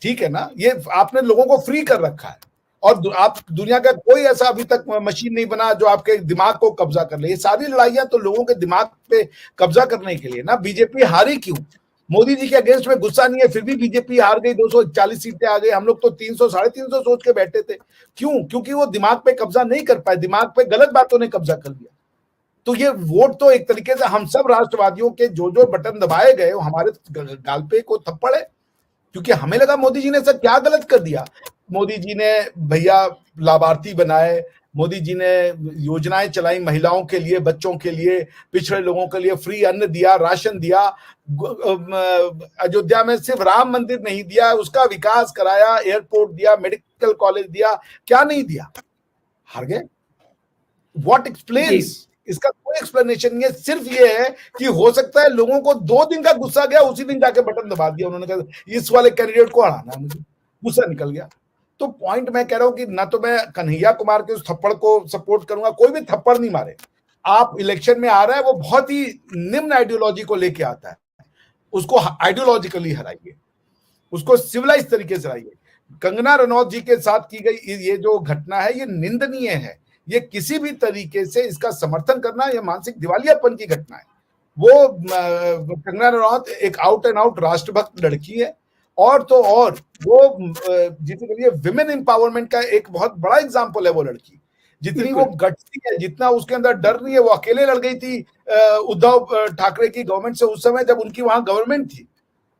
ठीक है ना। ये आपने लोगों को फ्री कर रखा है, और आप दुनिया का कोई ऐसा अभी तक मशीन नहीं बना जो आपके दिमाग को कब्जा कर ले। ये सारी लड़ाइयां तो लोगों के दिमाग पे कब्जा करने के लिए ना। बीजेपी हारी क्यों? मोदी जी के अगेंस्ट में गुस्सा नहीं है, फिर भी बीजेपी हार गई, 240 सीटें आ गई। हम लोग तो 300 350 सोच के बैठे थे। क्यों? क्योंकि वो दिमाग पे कब्जा नहीं कर पाए, दिमाग पे गलत बातों ने कब्जा कर लिया। तो ये वोट तो एक तरीके से हम सब राष्ट्रवादियों के जो जो बटन दबाए गए वो हमारे गाल पे को थप्पड़ है, क्योंकि हमें लगा मोदी जी ने सर क्या गलत कर दिया। मोदी जी ने भैया लाभार्थी बनाए, मोदी जी ने योजनाएं चलाई महिलाओं के लिए, बच्चों के लिए, पिछड़े लोगों के लिए, फ्री अन्न दिया, राशन दिया। अयोध्या में सिर्फ राम मंदिर नहीं दिया, उसका विकास कराया, एयरपोर्ट दिया, मेडिकल कॉलेज दिया, क्या नहीं दिया? हार गए। What explains? इसका कोई एक्सप्लेनेशन नहीं है। सिर्फ ये है कि हो सकता है लोगों को 2 दिन का गुस्सा गया, उसी दिन जाके बटन दबा दिया उन्होंने, कहा इस वाले कैंडिडेट को हराना, मुझे गुस्सा निकल गया। तो पॉइंट मैं कह रहा हूं कि ना तो मैं कन्हैया कुमार के उस थप्पड़ को सपोर्ट करूंगा, कोई भी थप्पड़ नहीं मारे। आप इलेक्शन में आ रहा है, वो बहुत ही निम्न आइडियोलॉजी को लेके आता है, उसको आइडियोलॉजिकली हराइए, उसको सिविलाइज तरीके से हराइए। कंगना रनौत जी के साथ की गई ये जो घटना है ये निंदनीय है। ये किसी भी तरीके से इसका समर्थन करना, यह मानसिक दिवालियापन की घटना है। वो कंगना रनौत एक आउट एंड आउट राष्ट्रभक्त लड़की है, और तो और वो जिसे कहिए विमेन एम्पावरमेंट का एक बहुत बड़ा एग्जाम्पल है वो लड़की। जितनी वो गट्सी है, जितना उसके अंदर डर नहीं है। वो अकेले लड़ गई थी उद्धव ठाकरे की गवर्नमेंट से उस समय जब उनकी वहां गवर्नमेंट थी।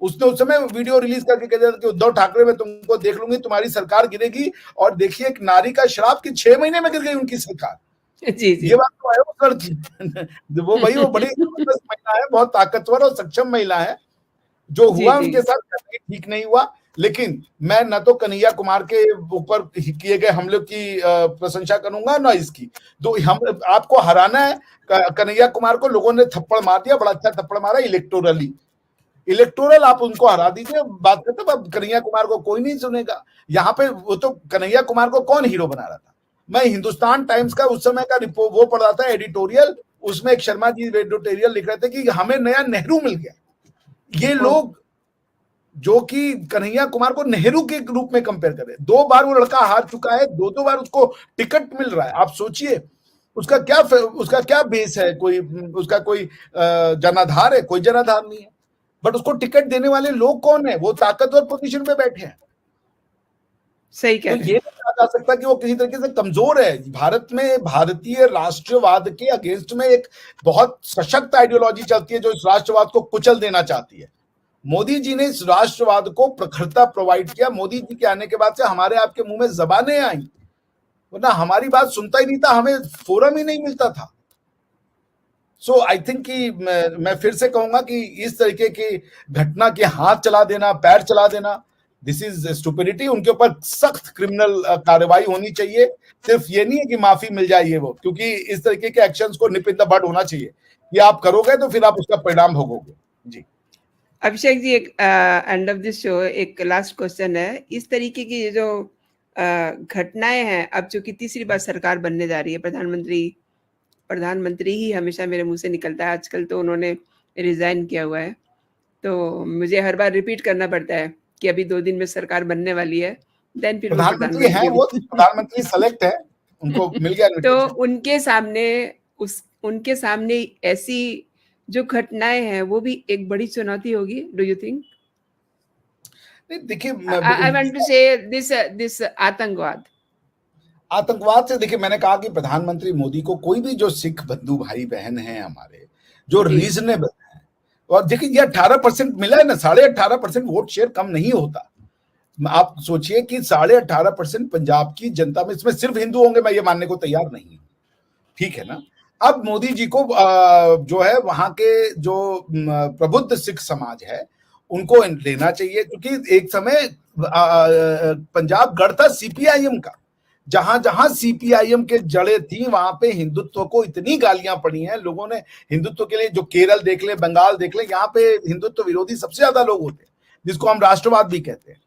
उसने उस समय वीडियो रिलीज करके कह दिया कि उद्धव ठाकरे मैं तुमको देख लूंगी, तुम्हारी सरकार गिरेगी। और देखिए एक नारी का श्राप की 6 महीने में गिर गई उनकी सरकार। जी जी। ये बात तो है उस लड़की वो भाई वो बड़ी जबरदस्त महिला है, बहुत ताकतवर और सक्षम महिला है। जो हुआ उनके साथ ठीक नहीं हुआ। लेकिन मैं न तो कन्हैया कुमार के ऊपर किए गए हमले की प्रशंसा करूंगा, न इसकी। तो हम आपको हराना है कन्हैया कुमार को, लोगों ने थप्पड़ मार दिया, बड़ा अच्छा थप्पड़ मारा इलेक्टोरल आप उनको हरा दीजिए। बात करते अब कन्हैया कुमार को कोई नहीं सुनेगा यहाँ पे। वो तो कन्हैया कुमार को कौन हीरो बना रहा था? मैं हिंदुस्तान टाइम्स का उस समय का रिपोर्ट वो पढ़ रहा था, एडिटोरियल। उसमें एक शर्मा जी एडिटोरियल लिख रहे थे कि हमें नया नेहरू मिल गया। ये लोग जो कि कन्हैया कुमार को नेहरू के रूप में कंपेयर कर रहे हैं। 2 बार वो लड़का हार चुका है, 2 बार उसको टिकट मिल रहा है। आप सोचिए उसका क्या बेस है? कोई उसका कोई जनाधार है? कोई जनाधार नहीं है। बट उसको टिकट देने वाले लोग कौन है? वो ताकतवर पोजीशन पे बैठे हैं। सही कह रहे हैं। तो ये नहीं कहा जा सकता कि वो किसी तरीके से कमजोर है। भारत में भारतीय राष्ट्रवाद के अगेंस्ट में एक बहुत सशक्त आइडियोलॉजी चलती है जो इस राष्ट्रवाद को कुचल देना चाहती है। मोदी जी ने इस राष्ट्रवाद को प्रखरता प्रोवाइड किया। मोदी जी के आने के बाद से हमारे आपके मुंह में जबानें आई, वरना हमारी बात सुनता ही नहीं था, हमें फोरम ही नहीं मिलता था। सो आई थिंक कि मैं फिर से कहूंगा कि इस तरीके की घटना के हाथ चला देना, पैर चला देना, दिस इज स्टुपिडिटी। उनके ऊपर सख्त क्रिमिनल कार्रवाई होनी चाहिए। सिर्फ ये नहीं है कि माफी मिल जाए वो, क्योंकि इस तरीके के एक्शंस को निप इन द बड होना चाहिए कि आप करोगे तो फिर आप उसका परिणाम भोगोगे। जी अभिषेक जी, एक एंड ऑफ दिस शो एक लास्ट क्वेश्चन है। इस तरीके की जो घटनाएं हैं, अब चूंकि तीसरी बार सरकार बनने जा रही है, प्रधानमंत्री ही हमेशा मेरे मुंह से निकलता है। आजकल तो उन्होंने रिजाइन किया हुआ है, तो मुझे हर बार रिपीट करना पड़ता है कि अभी 2 दिन में सरकार बनने वाली है। देन फिर प्रधानमंत्री है, वो प्रधानमंत्री सेलेक्ट है। उनको मिल गया तो इन्विटेशन। उनके सामने ऐसी जो घटनाएं हैं वो भी एक बड़ी चुनौती होगी, डू यू थिंक? नहीं देखिए, आई वांट टू से दिस आतंकवाद। आतंकवाद से देखिए, मैंने कहा कि प्रधानमंत्री मोदी को कोई भी जो सिख बंधु भाई बहन हैं हमारे, जो जी। रीजनेबल हैं, और देखिए ये 18% मिला है ना, 18.5% वोट शेयर कम नहीं होता। आप सोचिए कि 18.5% पंजाब की जनता में, इसमें सिर्फ हिंदू होंगे, मैं ये मानने को तैयार नहीं हूं, ठीक है ना। अब मोदी जी को जो है वहां के जो प्रबुद्ध सिख समाज है उनको लेना चाहिए, क्योंकि एक समय पंजाब गढ़ था सीपीआईएम का। जहां जहां सीपीआईएम के जड़ें थी वहां पे हिंदुत्व को इतनी गालियां पड़ी हैं लोगों ने। हिंदुत्व के लिए जो केरल देख ले, बंगाल देख ले, यहाँ पे हिंदुत्व विरोधी सबसे ज्यादा लोग होते हैं, जिसको हम राष्ट्रवाद भी कहते हैं,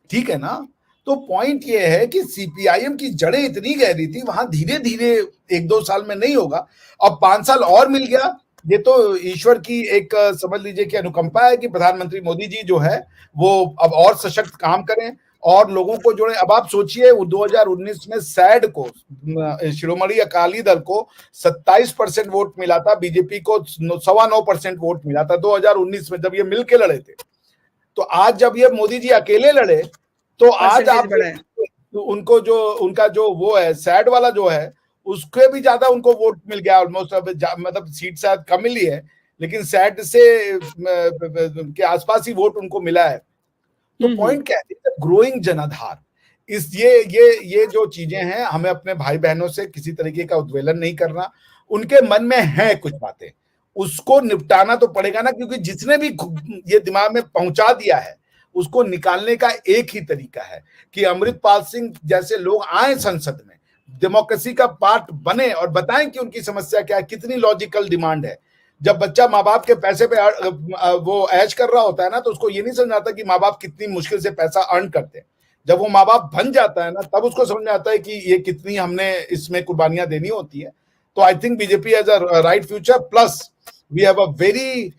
ठीक है ना। तो पॉइंट ये है कि सीपीआईएम की जड़ें इतनी गहरी थी, वहां धीरे धीरे 1-2 साल में नहीं होगा, अब 5 साल और मिल गया। ये तो ईश्वर की एक समझ लीजिए कि अनुकंपा है कि प्रधानमंत्री मोदी जी जो है वो अब और सशक्त काम करें और लोगों को जोड़े। अब आप सोचिए 2019 में सैड को, शिरोमणि अकाली दल को 27% वोट मिला था, बीजेपी को 9.25% वोट मिला था 2019 में, जब ये मिलके लड़े थे। तो आज जब ये मोदी जी अकेले लड़े तो आज आप उनको जो उनका जो वो है सैड वाला जो है उसके भी ज्यादा उनको वोट मिल गया ऑलमोस्ट। मतलब सीट शायद कम मिली है, लेकिन सैड से के आसपास ही वोट उनको मिला है। तो पॉइंट क्या है, ग्रोइंग जनाधार। इस ये जो चीजें हैं, हमें अपने भाई बहनों से किसी तरीके का उद्वेलन नहीं करना। उनके मन में है कुछ बातें, उसको निपटाना तो पड़ेगा ना, क्योंकि जिसने भी ये दिमाग में पहुंचा दिया है उसको निकालने का एक ही तरीका है कि अमृतपाल सिंह जैसे लोग आए संसद में, डेमोक्रेसी का पार्ट बने और बताएं कि उनकी समस्या क्या है, कितनी लॉजिकल डिमांड है। जब बच्चा माँ बाप के पैसे पे वो ऐश कर रहा होता है ना, तो उसको ये नहीं समझ आता कि माँ बाप कितनी मुश्किल से पैसा अर्न करते हैं। जब वो माँ बाप बन जाता है ना, तब उसको समझ में आता है कि ये कितनी हमने इसमें कुर्बानियां देनी होती है। तो I think BJP has a right future, plus we have a very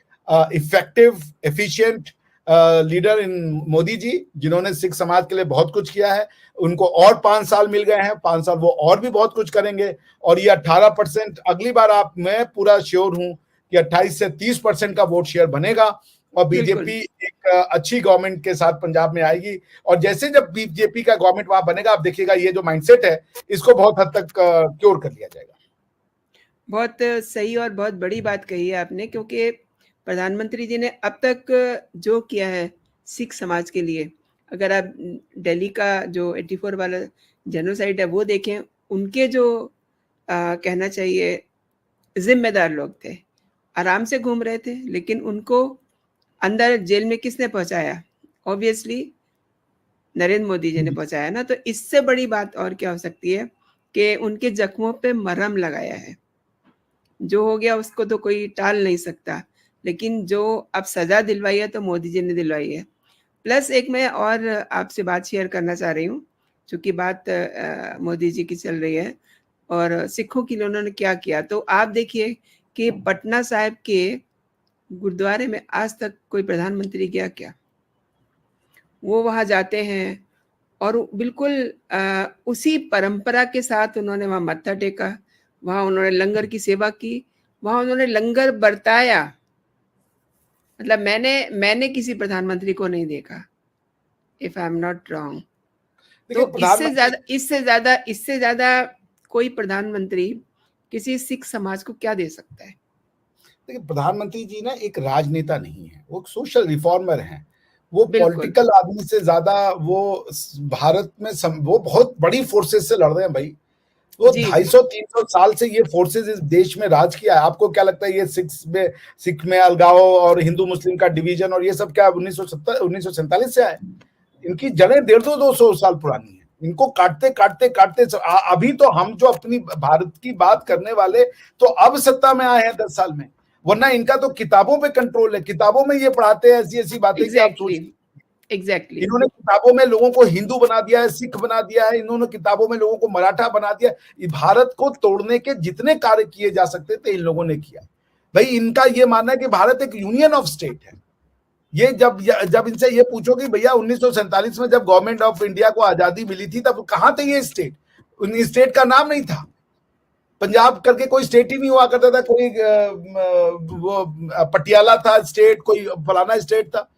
effective efficient leader in Modi ji, जिन्होंने सिख समाज के लिए बहुत कुछ किया है। उनको और 5 साल मिल गए हैं, 5 साल वो और भी बहुत कुछ करेंगे। और ये 18% अगली बार मैं पूरा श्योर हूं कि 28 से 30% का वोट शेयर बनेगा और बीजेपी एक अच्छी गवर्नमेंट के साथ पंजाब में आएगी। और जैसे जब बीजेपी का गवर्नमेंट वहां बनेगा, आप देखिएगा ये जो माइंडसेट है इसको बहुत हद तक क्योर कर लिया जाएगा। बहुत सही और बहुत बड़ी बात कही है आपने, क्योंकि प्रधानमंत्री जी ने अब तक जो किया है सिख समाज के लिए, अगर आप दिल्ली का जो 84 वाला जेनोसाइड है वो देखें, उनके जो कहना चाहिए जिम्मेदार लोग थे, आराम से घूम रहे थे, लेकिन उनको अंदर जेल में किसने पहुंचाया? ऑब्वियसली नरेंद्र मोदी जी ने पहुंचाया ना। तो इससे बड़ी बात और क्या हो सकती है कि उनके जख्मों पे मरहम लगाया है। जो हो गया उसको तो कोई टाल नहीं सकता, लेकिन जो अब सजा दिलवाई है तो मोदी जी ने दिलवाई है। प्लस एक मैं और आपसे बात शेयर करना चाह रही हूँ, चूंकि बात मोदी जी की चल रही है और सिखों के लिए उन्होंने क्या किया। तो आप देखिए कि पटना साहिब के गुरुद्वारे में आज तक कोई प्रधानमंत्री गया क्या? वो वहां जाते हैं और बिल्कुल उसी परंपरा के साथ उन्होंने वहां मत्था टेका, वहां उन्होंने लंगर की सेवा की, वहां उन्होंने लंगर बरताया। मतलब मैंने किसी प्रधानमंत्री को नहीं देखा, if I am not wrong. तो इससे ज्यादा कोई प्रधानमंत्री किसी सिख समाज को क्या दे सकता है? देखिए, प्रधानमंत्री जी ना एक राजनेता नहीं है, वो सोशल रिफॉर्मर हैं। वो पॉलिटिकल आदमी से ज्यादा वो भारत में वो बहुत बड़ी फोर्सेस से लड़ रहे हैं भाई। वो 250-300 साल से ये फोर्सेस इस देश में राज किया है। आपको क्या लगता है ये सिख में अलगाव और हिंदू मुस्लिम का डिवीजन और ये सब क्या 1947 से आए? इनकी जड़ें 150-200 साल पुरानी है। इनको काटते काटते काटते अभी तो हम जो अपनी भारत की बात करने वाले तो अब सत्ता में आए हैं 10 साल में, वरना इनका तो किताबों पे कंट्रोल है। किताबों में ये पढ़ाते हैं ऐसी ऐसी बातें कि आप सोचिए। इन्होंने किताबों में लोगों को हिंदू बना दिया है, सिख बना दिया है, इन्होंने किताबों में लोगों को मराठा बना दिया। भारत को तोड़ने के जितने कार्य किए जा सकते थे इन लोगों ने किया। भाई इनका ये मानना है कि भारत एक यूनियन ऑफ स्टेट है। ये जब इनसे ये पूछो कि भैया 1947 में जब गवर्नमेंट ऑफ इंडिया को आजादी मिली थी तब कहां थे ये स्टेट? उन स्टेट का नाम नहीं था। पंजाब करके कोई स्टेट ही नहीं हुआ करता था, कोई वो पटियाला था स्टेट, कोई फलाना स्टेट था,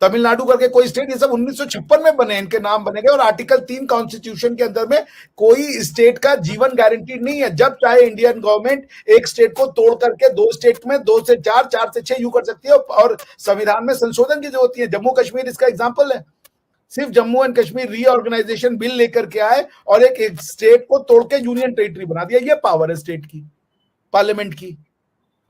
तमिलनाडु करके कोई स्टेट, ये सब 1956 में बने, इनके नाम बने गए। और आर्टिकल 3 कॉन्स्टिट्यूशन के अंदर में कोई स्टेट का जीवन गारंटीड नहीं है। जब चाहे इंडियन गवर्नमेंट एक स्टेट को तोड़ करके 2 स्टेट में 2 से 4, 4 से 6 यूं कर सकती है, और संविधान में संशोधन की जरूरत होती है। जम्मू कश्मीर इसका एग्जाम्पल है। सिर्फ Jammu and Kashmir reorganisation bill लेकर के आए और एक स्टेट को तोड़ के यूनियन टेरिटरी बना दिया। ये पावर है स्टेट की, पार्लियामेंट की।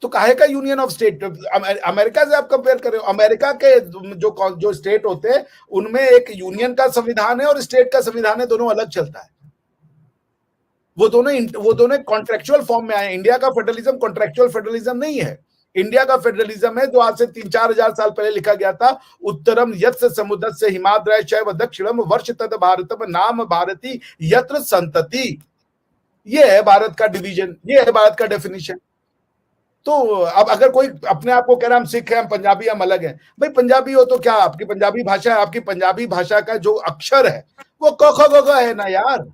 तो काहे का यूनियन ऑफ स्टेट? अमेरिका से आप कंपेयर कर रहे हो। अमेरिका के जो स्टेट होते हैं उनमें एक यूनियन का संविधान है और स्टेट का संविधान है, दोनों अलग चलता है। वो दोनों कॉन्ट्रेक्चुअल फॉर्म में आए। इंडिया का फेडरलिज्म कॉन्ट्रेक्चुअल फेडरलिज्म नहीं है। इंडिया का फेडरलिज्म है जो आज से 3-4 हजार साल पहले लिखा गया था। उत्तरम यस्य समुद्रस्य हिमाद्रय चैव दक्षिणम वर्ष तद भारतम नाम भारती यत्र संतति। ये है भारत का डिवीजन, ये है भारत का डेफिनेशन। तो अब अगर कोई अपने आप को कह रहा हम सिख हैं, हम पंजाबी, हम अलग हैं, भाई पंजाबी हो तो क्या, आपकी पंजाबी भाषा है, आपकी पंजाबी भाषा का जो अक्षर है वो क ख ग घ है ना यार।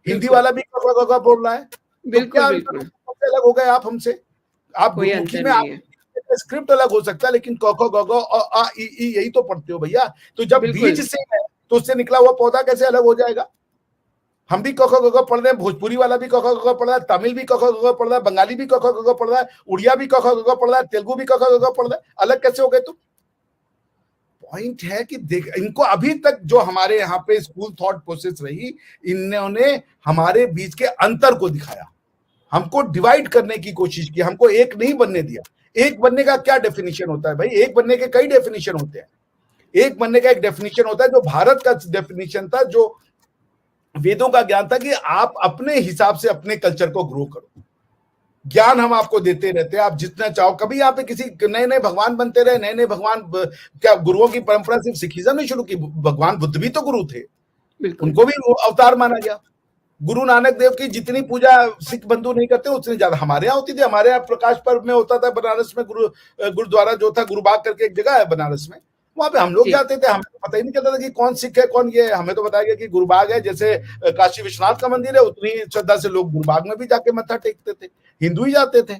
हिंदी वाला भी क ख ग घ बोल रहा है, तो क्या अलग हो गए आप हमसे? आप गुरुमुखी में आप स्क्रिप्ट अलग हो सकता है, लेकिन क ख ग घ अ आ इ ई यही तो पढ़ते हो भैया। तो जब बीज से है तो उससे निकला हुआ पौधा कैसे अलग हो जाएगा? हम भी क ख ग घ पढ़ रहे हैं, भोजपुरी वाला भी क ख ग घ पढ़ रहा है, तमिल भी क ख ग घ पढ़ रहा है, बंगाली भी क ख ग घ पढ़ रहा है, उड़िया भी क ख ग घ पढ़ रहा है, तेलुगु भी क ख ग घ पढ़ रहा है। अलग कैसे हो गए तुम? पॉइंट है कि देख, इनको अभी तक जो हमारे यहाँ पे स्कूल थॉट प्रोसेस रही, इन्होंने हमारे बीच के अंतर को दिखाया, हमको डिवाइड करने की कोशिश की, हमको एक नहीं बनने दिया। एक बनने का क्या डेफिनेशन होता है भाई? एक बनने के कई डेफिनेशन होते हैं। एक बनने का एक डेफिनेशन होता है जो भारत का डेफिनेशन था, जो वेदों का ज्ञान था कि आप अपने हिसाब से अपने कल्चर को ग्रो करो। ज्ञान हम आपको देते रहते हैं, आप जितना चाहो। कभी यहाँ पे किसी नए नए भगवान बनते रहे, नए नए भगवान, क्या गुरुओं की परंपरा सिर्फ सिखिज्म ने शुरू की? भगवान बुद्ध भी तो गुरु थे, उनको भी अवतार माना गया। गुरु नानक देव की जितनी पूजा सिख बंधु नहीं करते उतनी ज्यादा हमारे यहाँ होती थी। हमारे यहाँ प्रकाश पर्व में होता था बनारस में, गुरुद्वारा जो था, गुरुबाग करके एक जगह है बनारस में, वहां पे हम लोग जाते थे। हमें तो पता ही नहीं चलता था कि कौन सिख है कौन ये है। हमें तो बताया गया कि गुरुबाग है, जैसे काशी विश्वनाथ का मंदिर है, उतनी श्रद्धा से लोग गुरुबाग में भी जाके मत्था टेकते थे, हिंदू ही जाते थे।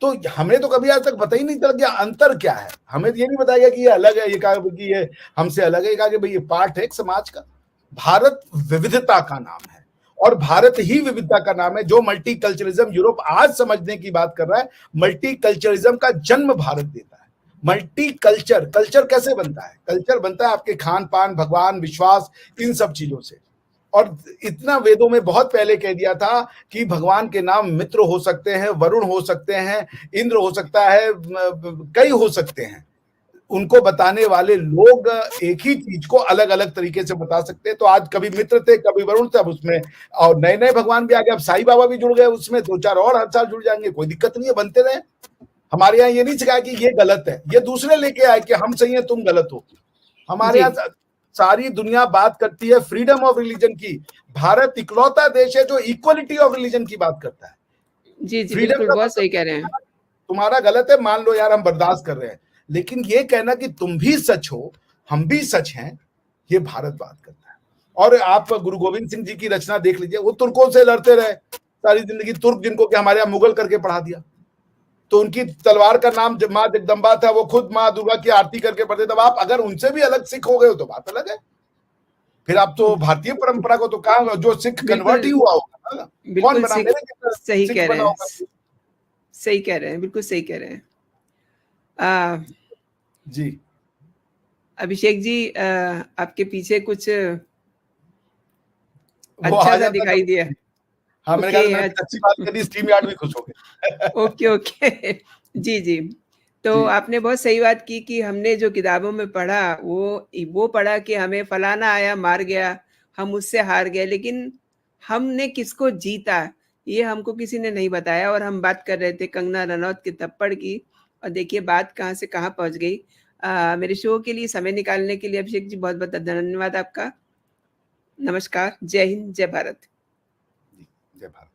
तो हमें तो कभी आज तक पता ही नहीं चला कि अंतर क्या है। हमें ये नहीं बताया गया कि ये अलग है, ये कहा कि ये हमसे अलग है, कहा कि भाई ये पार्ट है एक समाज का। भारत विविधता का नाम है और भारत ही विविधता का नाम है। जो मल्टीकल्चरलिज्म यूरोप आज समझने की बात कर रहा है, मल्टीकल्चरलिज्म का जन्म भारत देता है। कल्चर कैसे बनता है? कल्चर बनता है आपके खान पान, भगवान, विश्वास, इन सब चीजों से। और इतना वेदों में बहुत पहले कह दिया था कि भगवान के नाम मित्र हो सकते हैं, वरुण हो सकते हैं, इंद्र हो सकता है, कई हो सकते हैं। उनको बताने वाले लोग एक ही चीज को अलग अलग तरीके से बता सकते हैं। तो आज कभी मित्र थे, कभी वरुण थे, अब उसमें और नए नए भगवान भी आ गए। अब साईं बाबा भी जुड़ गए उसमें, 2-4 और हर साल जुड़ जाएंगे, कोई दिक्कत नहीं है, बनते रहे। हमारे यहाँ ये नहीं सिखाया कि ये गलत है, ये दूसरे लेके आए कि हम सही है तुम गलत हो। हमारे यहाँ सारी दुनिया बात करती है फ्रीडम ऑफ रिलीजन की। भारत इकलौता देश है जो इक्वलिटी ऑफ रिलीजन की बात करता है। जी जी, बिल्कुल, बहुत सही कह रहे हैं। तुम्हारा गलत है, मान लो यार, हम बर्दाश्त कर रहे हैं, लेकिन ये कहना कि तुम भी सच हो, हम भी सच हैं, ये भारत बात करता है। और आप गुरु गोविंद सिंह जी की रचना देख लीजिए, वो तुर्कों से लड़ते रहे सारी जिंदगी। तुर्क जिनको कि हमारे यहाँ मुगल करके पढ़ा दिया, तो उनकी तलवार का नाम माँ जगदम्बा था, वो खुद माँ दुर्गा की आरती करके पढ़ते। तब आप अगर उनसे भी अलग सिख हो गए हो तो बात अलग है। फिर आप तो भारतीय परंपरा को तो कहा, जो सिख कन्वर्ट ही हुआ होगा ना, कौन बना? मेरे सही कह रहे हैं, सही कह रहे हैं, बिल्कुल सही कह रहे हैं। जी अभिषेक जी, आपके पीछे कुछ अच्छा सा दिखाई दिया। हाँ, मैंने कहा अच्छी बात करी, स्ट्रीम यार्ड भी खुश हो गए। ओके ओके, जी जी। तो आपने बहुत सही बात की कि हमने जो किताबों में पढ़ा वो पढ़ा कि हमें फलाना आया मार गया, हम उससे हार गए, लेकिन हमने किसको जीता ये हमको किसी ने नहीं बताया। और हम बात कर रहे थे कंगना रनौत के थप्पड़ की, और देखिए बात कहाँ से कहाँ पहुँच गई। मेरे शो के लिए समय निकालने के लिए अभिषेक जी बहुत बहुत धन्यवाद आपका। नमस्कार, जय हिंद, जय भारत। जय भारत।